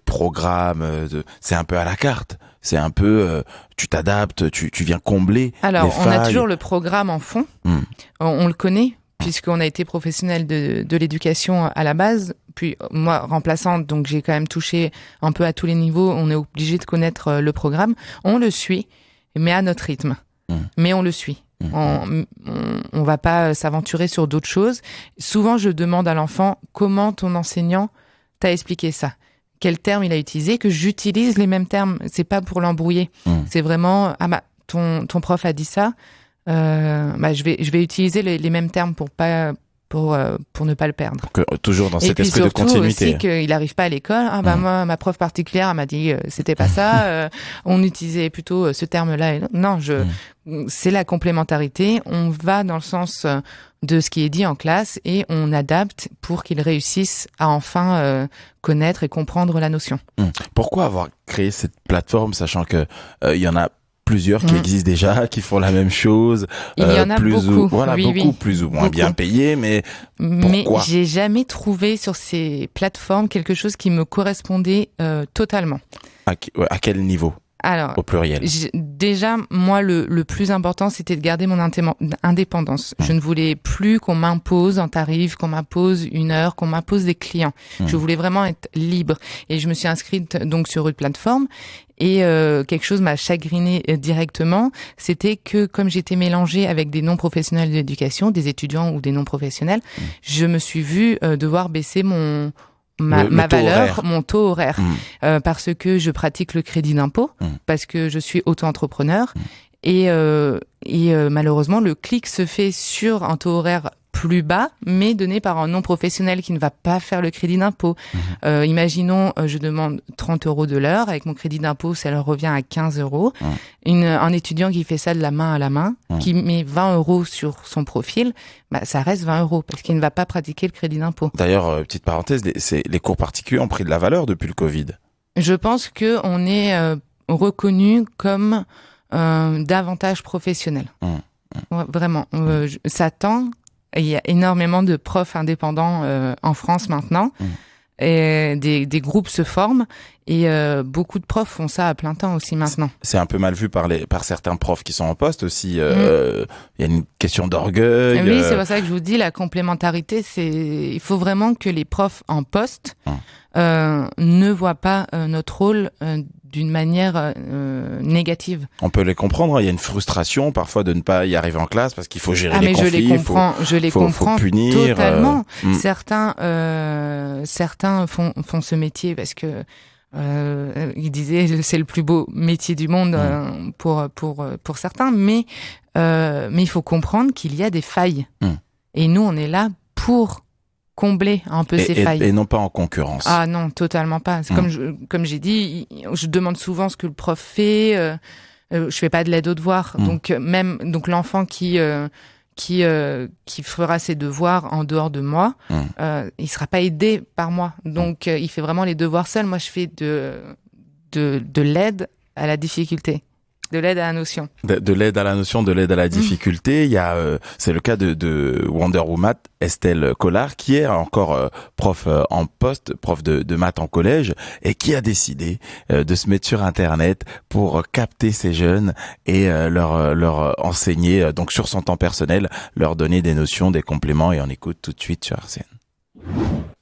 S1: programme, c'est un peu à la carte. C'est un peu, tu t'adaptes, tu viens combler.
S4: Alors,
S1: les
S4: on a
S1: failles.
S4: toujours le programme en fond. On le connaît puisqu'on a été professionnel de l'éducation à la base, puis moi remplaçante, donc j'ai quand même touché un peu à tous les niveaux, on est obligé de connaître le programme, on le suit, mais à notre rythme, mais on le suit. On va pas s'aventurer sur d'autres choses. Souvent, je demande à l'enfant comment ton enseignant t'a expliqué ça. Quel terme il a utilisé, que j'utilise les mêmes termes. C'est pas pour l'embrouiller. C'est vraiment, ton prof a dit ça, je vais utiliser les mêmes termes pour ne pas le perdre.
S1: Toujours dans
S4: et
S1: cet
S4: puis
S1: esprit de
S4: surtout
S1: continuité.
S4: aussi qu'il n'arrive pas à l'école. Moi, ma prof particulière elle m'a dit c'était pas ça. On utilisait plutôt ce terme-là. Non, c'est la complémentarité. On va dans le sens de ce qui est dit en classe et on adapte pour qu'ils réussissent à enfin connaître et comprendre la notion.
S1: Pourquoi avoir créé cette plateforme, sachant que il y en a plusieurs qui existent déjà, qui font la même chose.
S4: Il y en a beaucoup.
S1: Plus ou moins bien payés, mais pourquoi?
S4: Mais j'ai jamais trouvé sur ces plateformes quelque chose qui me correspondait totalement.
S1: À quel niveau?
S4: Alors,
S1: au pluriel.
S4: Déjà, moi, le plus important, c'était de garder mon indépendance. Je ne voulais plus qu'on m'impose un tarif, qu'on m'impose une heure, qu'on m'impose des clients. Je voulais vraiment être libre. Et je me suis inscrite donc sur une plateforme. Et quelque chose m'a chagrinée directement, c'était que comme j'étais mélangée avec des non-professionnels de l'éducation, des étudiants ou des non-professionnels, je me suis vue devoir baisser ma valeur, mon taux horaire, parce que je pratique le crédit d'impôt, parce que je suis auto-entrepreneur, et malheureusement le clic se fait sur un taux horaire plus bas, mais donné par un non-professionnel qui ne va pas faire le crédit d'impôt. Imaginons, je demande 30 € de l'heure, avec mon crédit d'impôt, ça leur revient à 15 €. Un étudiant qui fait ça de la main à la main, qui met 20 € sur son profil, ça reste 20 €, parce qu'il ne va pas pratiquer le crédit d'impôt.
S1: D'ailleurs, petite parenthèse, les cours particuliers ont pris de la valeur depuis le Covid.
S4: Je pense qu'on est reconnu comme davantage professionnel. Vraiment. Ça tend. Il y a énormément de profs indépendants en France maintenant. Et des groupes se forment et beaucoup de profs font ça à plein temps aussi maintenant.
S1: C'est un peu mal vu par certains profs qui sont en poste aussi. Il y a une question d'orgueil.
S4: Oui, c'est pour ça que je vous dis la complémentarité. Il faut vraiment que les profs en poste ne voient pas notre rôle d'une manière négative.
S1: On peut les comprendre, il y a une frustration parfois de ne pas y arriver en classe parce qu'il faut gérer les conflits,
S4: je les comprends
S1: faut punir,
S4: totalement. Certains font ce métier parce que ils disaient c'est le plus beau métier du monde pour certains, mais il faut comprendre qu'il y a des failles. Et nous on est là pour combler un peu ces failles.
S1: Et non pas en concurrence.
S4: Ah non, totalement pas. C'est comme j'ai dit, je demande souvent ce que le prof fait. Je fais pas de l'aide aux devoirs. Donc l'enfant qui fera ses devoirs en dehors de moi, il sera pas aidé par moi. Donc il fait vraiment les devoirs seul. Moi je fais de l'aide à la difficulté. De l'aide à la notion. De
S1: l'aide à la notion, de l'aide à la difficulté. Il y a, c'est le cas de Wonder Woman, Estelle Collard, qui est encore prof en poste, prof de maths en collège, et qui a décidé de se mettre sur Internet pour capter ces jeunes et leur enseigner, donc sur son temps personnel, leur donner des notions, des compléments, et on écoute tout de suite sur RCN.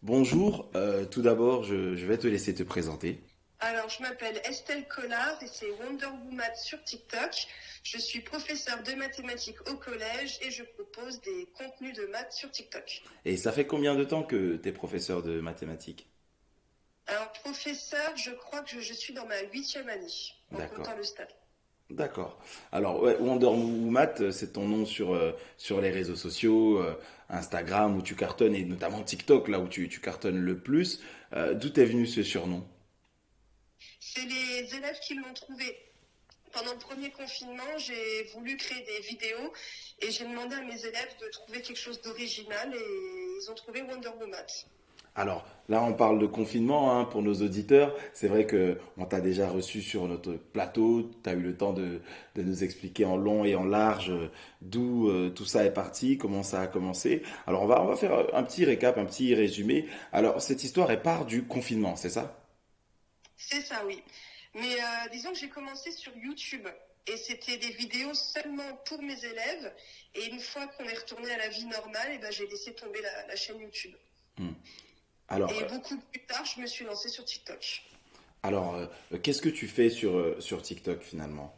S1: Bonjour, tout d'abord, je vais te laisser te présenter.
S6: Alors, je m'appelle Estelle Collard et c'est Wonder Woman sur TikTok. Je suis professeure de mathématiques au collège et je propose des contenus de maths sur TikTok.
S1: Et ça fait combien de temps que tu es professeure de mathématiques ?
S6: Alors, professeur, je crois que je suis dans ma 8e année, en comptant le stage.
S1: D'accord. Alors, Wonder Woman, c'est ton nom sur les réseaux sociaux, Instagram où tu cartonnes et notamment TikTok, là où tu cartonnes le plus. D'où est venu ce surnom ?
S6: C'est les élèves qui l'ont trouvé. Pendant le premier confinement, j'ai voulu créer des vidéos et j'ai demandé à mes élèves de trouver quelque chose d'original et ils ont trouvé Wonder Woman.
S1: Alors là, on parle de confinement pour nos auditeurs. C'est vrai qu'on t'a déjà reçu sur notre plateau. Tu as eu le temps de nous expliquer en long et en large d'où tout ça est parti, comment ça a commencé. Alors on va faire un petit récap, un petit résumé. Alors cette histoire, elle part du confinement, c'est ça ?
S6: C'est ça, oui. Mais disons que j'ai commencé sur YouTube Et c'était des vidéos seulement pour mes élèves. Et une fois qu'on est retourné à la vie normale, j'ai laissé tomber la chaîne YouTube.
S1: Alors,
S6: et beaucoup plus tard, je me suis lancée sur TikTok.
S1: alors qu'est-ce que tu fais sur TikTok finalement?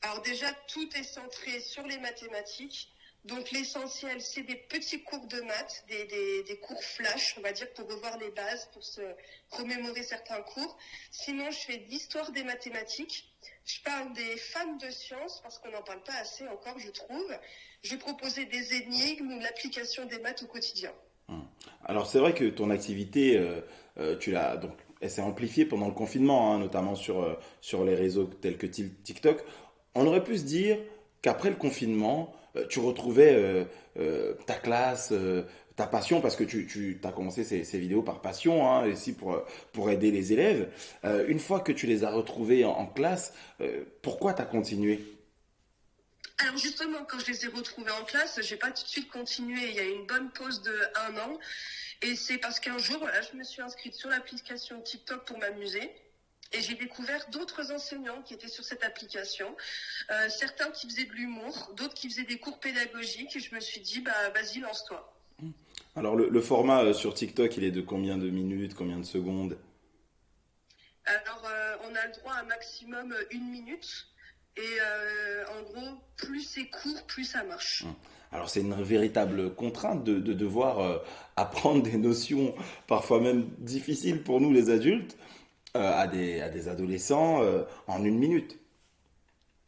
S6: Alors déjà, tout est centré sur les mathématiques. Donc l'essentiel, c'est des petits cours de maths, des cours flash, on va dire, pour revoir les bases, pour se remémorer certains cours. Sinon, je fais de l'histoire des mathématiques. Je parle des fans de sciences, parce qu'on n'en parle pas assez encore, je trouve. Je proposais des énigmes ou l'application des maths au quotidien.
S1: Alors c'est vrai que ton activité, elle s'est amplifiée pendant le confinement, hein, notamment sur les réseaux tels que TikTok. On aurait pu se dire qu'après le confinement, tu retrouvais ta classe, ta passion, parce que tu as commencé ces vidéos par passion, hein, ici pour aider les élèves. Une fois que tu les as retrouvés en classe, pourquoi tu as continué?
S6: Alors justement, quand je les ai retrouvés en classe, j'ai pas tout de suite continué. Il y a eu une bonne pause de 1 an. Et c'est parce qu'un jour, je me suis inscrite sur l'application TikTok pour m'amuser. Et j'ai découvert d'autres enseignants qui étaient sur cette application. Certains qui faisaient de l'humour, d'autres qui faisaient des cours pédagogiques. Et je me suis dit, vas-y, lance-toi.
S1: Alors le format sur TikTok, il est de combien de minutes, combien de secondes?
S6: Alors, on a le droit à un maximum 1 minute. Et en gros, plus c'est court, plus ça marche.
S1: Alors c'est une véritable contrainte de devoir apprendre des notions parfois même difficiles pour nous les adultes à des adolescents en 1 minute.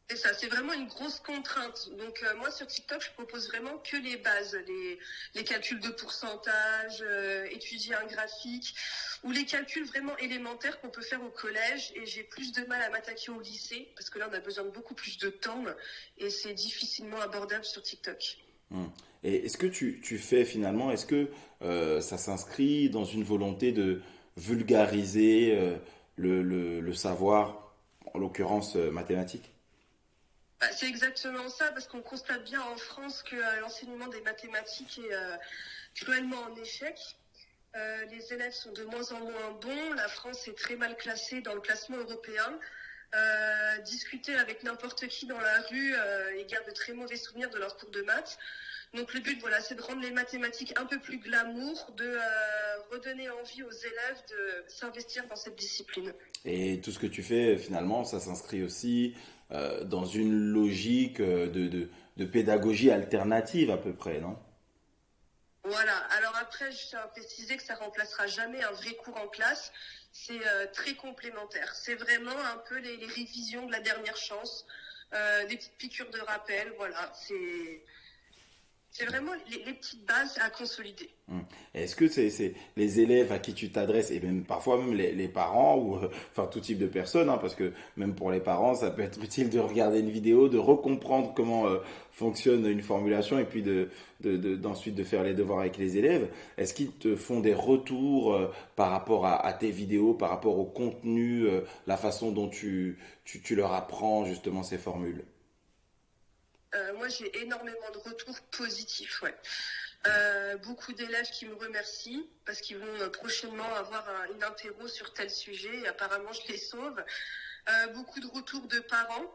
S6: C'est ça, c'est vraiment une grosse contrainte. Donc moi sur TikTok, je propose vraiment que les bases, les calculs de pourcentage, étudier un graphique, ou les calculs vraiment élémentaires qu'on peut faire au collège. Et j'ai plus de mal à m'attaquer au lycée, parce que là on a besoin de beaucoup plus de temps, et c'est difficilement abordable sur TikTok.
S1: Et est-ce que tu fais finalement, est-ce que ça s'inscrit dans une volonté de vulgariser le savoir, en l'occurrence mathématique?
S6: C'est exactement ça, parce qu'on constate bien en France que l'enseignement des mathématiques est cruellement en échec. Les élèves sont de moins en moins bons. La France est très mal classée dans le classement européen. Discuter avec n'importe qui dans la rue, ils gardent de très mauvais souvenirs de leur cours de maths. Donc le but, c'est de rendre les mathématiques un peu plus glamour, de redonner envie aux élèves de s'investir dans cette discipline.
S1: Et tout ce que tu fais, finalement, ça s'inscrit aussi dans une logique de pédagogie alternative à peu près, non?
S6: Voilà. Alors après, je tiens à préciser que ça remplacera jamais un vrai cours en classe. C'est très complémentaire. C'est vraiment un peu les révisions de la dernière chance, des petites piqûres de rappel. Voilà. C'est vraiment les petites bases à consolider.
S1: Est-ce que c'est les élèves à qui tu t'adresses, et même parfois même les parents, ou enfin tout type de personnes, hein, parce que même pour les parents, ça peut être utile de regarder une vidéo, de recomprendre comment fonctionne une formulation, et puis d'ensuite de faire les devoirs avec les élèves. Est-ce qu'ils te font des retours par rapport à tes vidéos, par rapport au contenu, la façon dont tu leur apprends justement ces formules?
S6: Moi, j'ai énormément de retours positifs, ouais. Beaucoup d'élèves qui me remercient parce qu'ils vont prochainement avoir une interro sur tel sujet et apparemment je les sauve. Beaucoup de retours de parents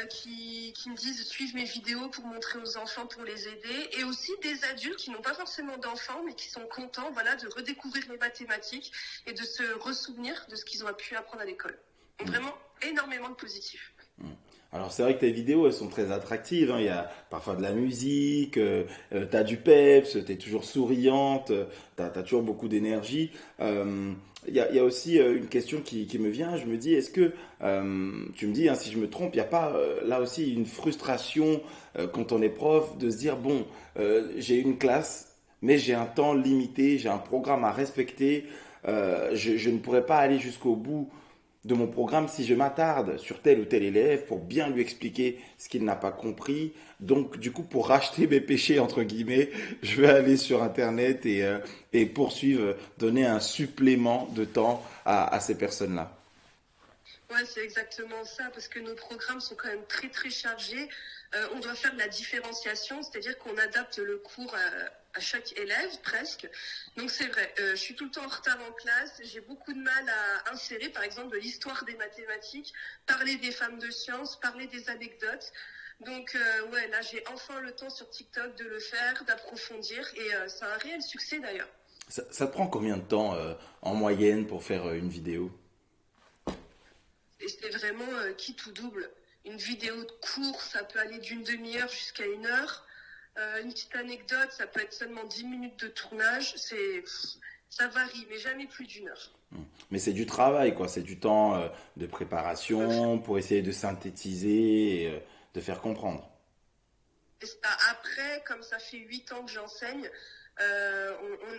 S6: qui me disent suivre mes vidéos pour montrer aux enfants, pour les aider, et aussi des adultes qui n'ont pas forcément d'enfants mais qui sont contents de redécouvrir les mathématiques et de se ressouvenir de ce qu'ils ont pu apprendre à l'école. Donc vraiment énormément de positifs.
S1: Alors c'est vrai que tes vidéos, elles sont très attractives, hein. Il y a parfois de la musique, t'as du peps, t'es toujours souriante, t'as toujours beaucoup d'énergie. Il y a aussi une question qui me vient, je me dis, est-ce que, tu me dis, hein, si je me trompe, il n'y a pas là aussi une frustration quand on est prof de se dire, bon, j'ai une classe, mais j'ai un temps limité, j'ai un programme à respecter, je ne pourrais pas aller jusqu'au bout de mon programme si je m'attarde sur tel ou tel élève pour bien lui expliquer ce qu'il n'a pas compris. Donc, du coup, pour racheter mes péchés, entre guillemets, je vais aller sur Internet et poursuivre, donner un supplément de temps à ces personnes-là.
S6: Ouais, c'est exactement ça, parce que nos programmes sont quand même très très chargés. On doit faire de la différenciation, c'est-à-dire qu'on adapte le cours à chaque élève presque. Donc c'est vrai, je suis tout le temps en retard en classe, j'ai beaucoup de mal à insérer par exemple de l'histoire des mathématiques, parler des femmes de sciences, parler des anecdotes. Donc ouais, là j'ai enfin le temps sur TikTok de le faire, d'approfondir, et c'est un réel succès d'ailleurs.
S1: Ça te prend combien de temps en moyenne pour faire une vidéo?
S6: Et c'est vraiment qui tout double. Une vidéo de cours, ça peut aller d'une demi-heure jusqu'à 1 heure. Une petite anecdote, ça peut être seulement 10 minutes de tournage. Ça varie, mais jamais plus d'1 heure.
S1: Mais c'est du travail, quoi. C'est du temps de préparation pour essayer de synthétiser et de faire comprendre.
S6: Et après, comme ça fait 8 ans que j'enseigne,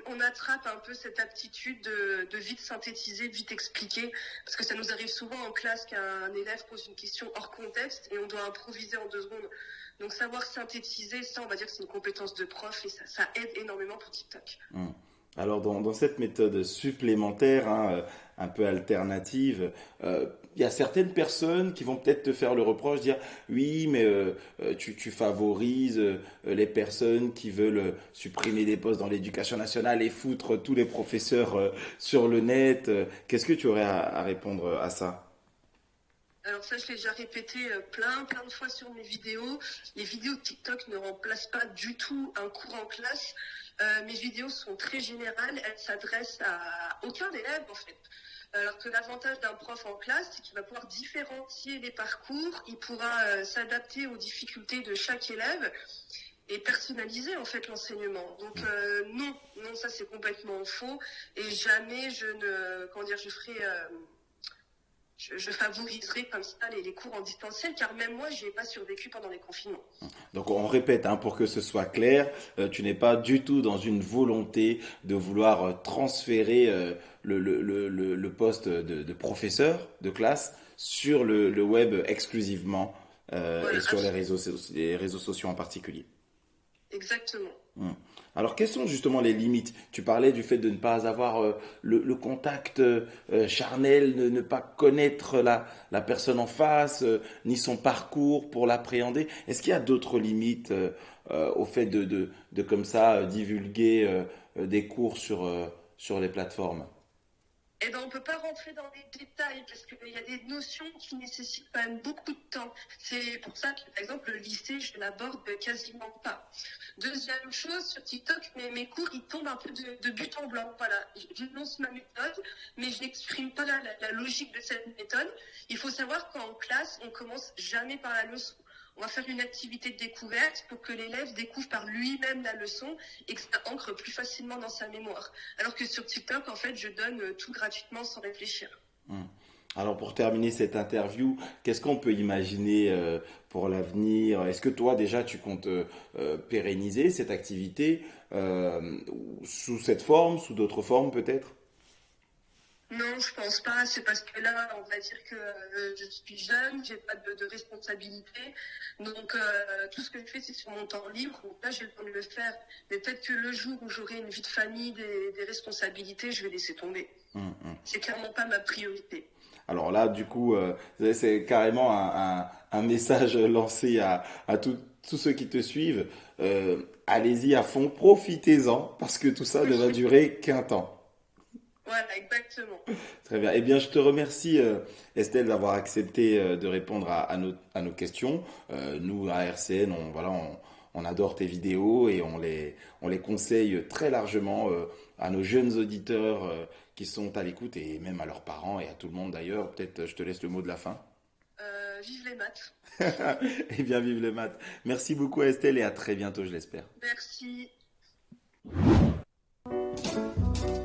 S6: on attrape un peu cette aptitude de vite synthétiser, de vite expliquer, parce que ça nous arrive souvent en classe qu'un élève pose une question hors contexte et on doit improviser en 2 secondes. Donc savoir synthétiser, ça on va dire que c'est une compétence de prof et ça aide énormément pour TikTok.
S1: Alors dans cette méthode supplémentaire, un peu alternative, il y a certaines personnes qui vont peut-être te faire le reproche, dire oui, mais tu favorises les personnes qui veulent supprimer des postes dans l'éducation nationale et foutre tous les professeurs sur le net. Qu'est-ce que tu aurais à répondre à ça?
S6: Alors ça, je l'ai déjà répété plein de fois sur mes vidéos. Les vidéos de TikTok ne remplacent pas du tout un cours en classe. Mes vidéos sont très générales, elles s'adressent à aucun élève en fait. Alors que l'avantage d'un prof en classe, c'est qu'il va pouvoir différencier les parcours, il pourra s'adapter aux difficultés de chaque élève et personnaliser en fait l'enseignement. Donc non, ça c'est complètement faux et jamais je favoriserai comme ça les cours en distanciel, car même moi, je n'ai pas survécu pendant les confinements.
S1: Donc on répète, pour que ce soit clair, tu n'es pas du tout dans une volonté de vouloir transférer le poste de professeur de classe sur le web exclusivement
S6: Voilà,
S1: et sur les réseaux sociaux en particulier.
S6: Exactement.
S1: Alors, quelles sont justement les limites? Tu parlais du fait de ne pas avoir le contact charnel, de ne pas connaître la personne en face, ni son parcours pour l'appréhender. Est-ce qu'il y a d'autres limites au fait de comme ça divulguer des cours sur les plateformes?
S6: Eh ben, on ne peut pas rentrer dans les détails parce qu'il y a des notions qui nécessitent quand même beaucoup de temps. C'est pour ça que, par exemple, le lycée, je l'aborde quasiment pas. Deuxième chose, sur TikTok, mes cours, ils tombent un peu de but en blanc. Voilà, j'énonce ma méthode, mais je n'exprime pas la logique de cette méthode. Il faut savoir qu'en classe, on commence jamais par la leçon. On va faire une activité de découverte pour que l'élève découvre par lui-même la leçon et que ça ancre plus facilement dans sa mémoire. Alors que sur TikTok, en fait, je donne tout gratuitement sans réfléchir.
S1: Alors pour terminer cette interview, qu'est-ce qu'on peut imaginer pour l'avenir? Est-ce que toi déjà tu comptes pérenniser cette activité sous cette forme, sous d'autres formes peut-être?
S6: Non, je pense pas. C'est parce que là, on va dire que je suis jeune, j'ai pas de responsabilité. Donc, tout ce que je fais, c'est sur mon temps libre. Donc là, j'ai le temps de le faire. Mais peut-être que le jour où j'aurai une vie de famille, des responsabilités, je vais laisser tomber. C'est clairement pas ma priorité.
S1: Alors là, du coup, c'est carrément un message lancé à tous ceux qui te suivent. Allez-y à fond, profitez-en, parce que tout ça ne va durer qu'un temps.
S6: Voilà, exactement.
S1: Très bien. Eh bien, je te remercie, Estelle, d'avoir accepté de répondre à nos questions. Nous, à RCN, on adore tes vidéos et on les conseille très largement à nos jeunes auditeurs qui sont à l'écoute et même à leurs parents et à tout le monde d'ailleurs. Peut-être, je te laisse le mot de la fin.
S6: Vive les maths.
S1: Eh bien, vive les maths. Merci beaucoup, Estelle, et à très bientôt, je l'espère.
S6: Merci.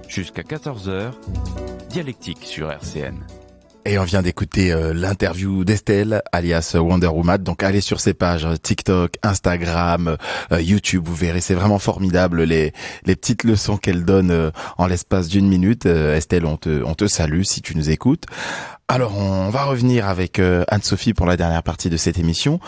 S3: Jusqu'à 14h, Dialectique sur RCN.
S1: Et on vient d'écouter l'interview d'Estelle, alias Wonder Woman. Donc allez sur ses pages TikTok, Instagram, YouTube, vous verrez, c'est vraiment formidable les petites leçons qu'elle donne en l'espace d'1 minute. Estelle, on te salue si tu nous écoutes. Alors on va revenir avec Anne-Sophie pour la dernière partie de cette émission.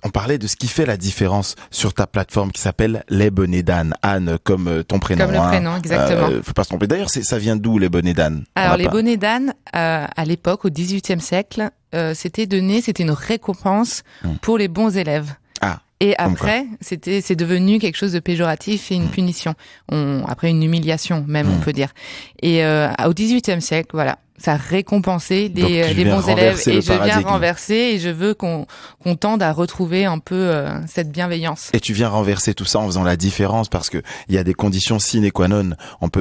S1: on parlait de ce qui fait la différence sur ta plateforme qui s'appelle Les Bonnets d'Anne. Anne, comme ton prénom.
S4: Comme le prénom, exactement.
S1: Faut pas se tromper. D'ailleurs, ça vient d'où les Bonnets d'Anne?
S4: Alors, les bonnets d'âne, à l'époque, au XVIIIe siècle, c'était une récompense pour les bons élèves.
S1: Ah.
S4: Et après, c'est devenu quelque chose de péjoratif et une punition. Après une humiliation, même, on peut dire. Et au XVIIIe siècle, voilà, ça récompensait les bons élèves. Et je viens renverser et je veux qu'on tende à retrouver un peu cette bienveillance.
S1: Et tu viens renverser tout ça en faisant la différence parce que il y a des conditions sine qua non.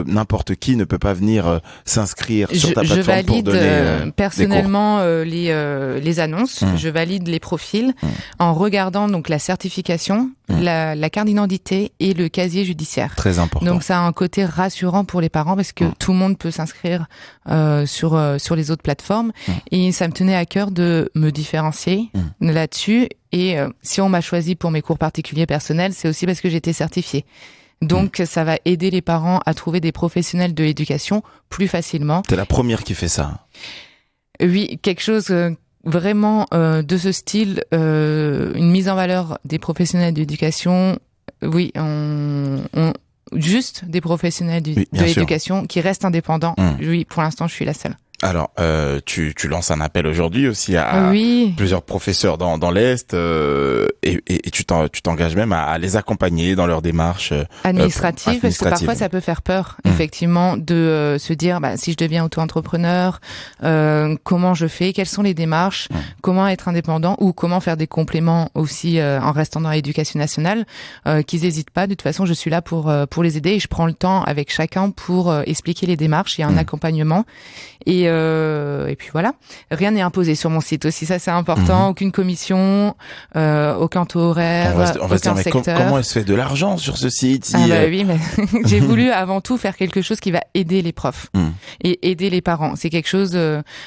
S1: N'importe qui ne peut pas venir s'inscrire sur ta plateforme pour donner. Je valide
S4: personnellement les annonces. Je valide les profils en regardant donc la certification, la carte d'identité et le casier judiciaire.
S1: Très important.
S4: Donc ça a un côté rassurant pour les parents parce que tout le monde peut s'inscrire sur les autres plateformes et ça me tenait à cœur de me différencier là-dessus et si on m'a choisi pour mes cours particuliers personnels, c'est aussi parce que j'étais certifiée. Donc ça va aider les parents à trouver des professionnels de l'éducation plus facilement.
S1: T'es la première qui fait ça.
S4: Oui, quelque chose vraiment de ce style, une mise en valeur des professionnels d'éducation. Oui, juste des professionnels de l'éducation qui restent indépendants. Oui, pour l'instant, je suis la seule.
S1: Alors, tu lances un appel aujourd'hui aussi à plusieurs professeurs dans l'Est et tu t'engages même à les accompagner dans leur démarche
S4: administrative, parce que parfois ça peut faire peur, effectivement, de se dire si je deviens auto-entrepreneur, comment je fais, quelles sont les démarches, comment être indépendant ou comment faire des compléments aussi en restant dans l'éducation nationale, qu'ils n'hésitent pas. De toute façon, je suis là pour les aider et je prends le temps avec chacun pour expliquer les démarches. Il y a un accompagnement. Et puis voilà, rien n'est imposé sur mon site aussi, ça c'est important, aucune commission, aucun taux horaire, aucun secteur.
S1: Comment elle se fait de l'argent sur ce site
S4: Oui, mais j'ai voulu avant tout faire quelque chose qui va aider les profs et aider les parents. C'est quelque chose,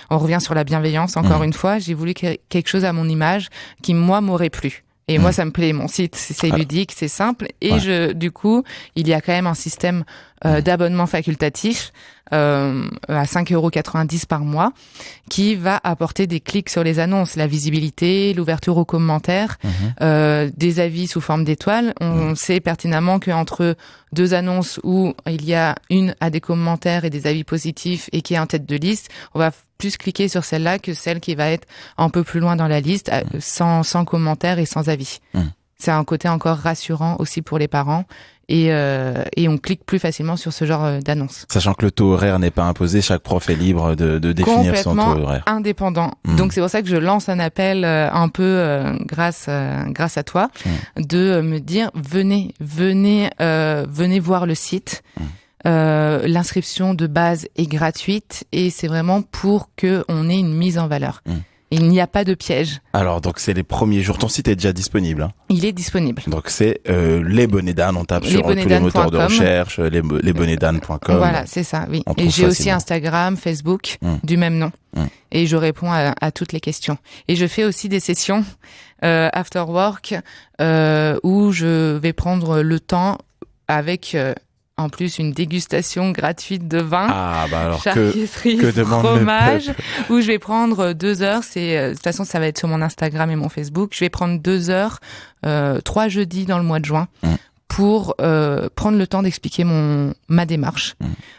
S4: on revient sur la bienveillance encore une fois, j'ai voulu quelque chose à mon image qui moi m'aurait plu. Et moi, ça me plaît. Mon site, c'est ludique, c'est simple. Et du coup, il y a quand même un système d'abonnement facultatif à 5,90 € par mois qui va apporter des clics sur les annonces, la visibilité, l'ouverture aux commentaires, des avis sous forme d'étoiles. On sait pertinemment qu'entre deux annonces où il y a une à des commentaires et des avis positifs et qui est en tête de liste, on va plus cliquer sur celle-là que celle qui va être un peu plus loin dans la liste, sans commentaires et sans avis. C'est un côté encore rassurant aussi pour les parents et on clique plus facilement sur ce genre d'annonce.
S1: Sachant que le taux horaire n'est pas imposé, chaque prof est libre de définir son taux horaire.
S4: Indépendant. Donc c'est pour ça que je lance un appel un peu grâce à toi, de me dire venez voir le site. L'inscription de base est gratuite et c'est vraiment pour que on ait une mise en valeur. Il n'y a pas de piège.
S1: Alors, donc, c'est les premiers jours. Ton site est déjà disponible, hein?
S4: Il est disponible.
S1: Donc, c'est les bonnets d'Anne. On tape sur tous les moteurs de recherche, lesbonnetsdanne.com.
S4: Voilà, c'est ça, oui. Et j'ai aussi Instagram, Facebook, du même nom. Et je réponds à toutes les questions. Et je fais aussi des sessions after work où je vais prendre le temps avec... en plus, une dégustation gratuite de vin, charcuterie, fromage, où je vais prendre 2 heures. De toute façon, ça va être sur mon Instagram et mon Facebook. Je vais prendre 2 heures, 3 jeudis dans le mois de juin, pour prendre le temps d'expliquer ma démarche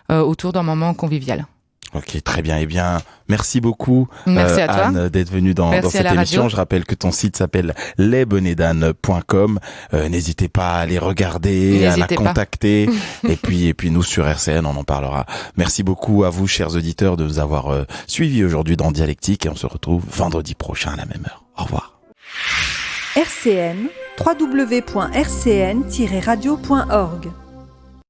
S4: autour d'un moment convivial.
S1: Ok, très bien. Eh bien, merci beaucoup,
S4: merci à toi.
S1: Anne, d'être venue dans cette émission. Je rappelle que ton site s'appelle lesbonnetsdanne.com. N'hésitez pas à aller regarder, à la contacter. et puis nous sur RCN, on en parlera. Merci beaucoup à vous, chers auditeurs, de nous avoir suivis aujourd'hui dans Dialectique et on se retrouve vendredi prochain à la même heure. Au revoir.
S2: RCN, www.rcn-radio.org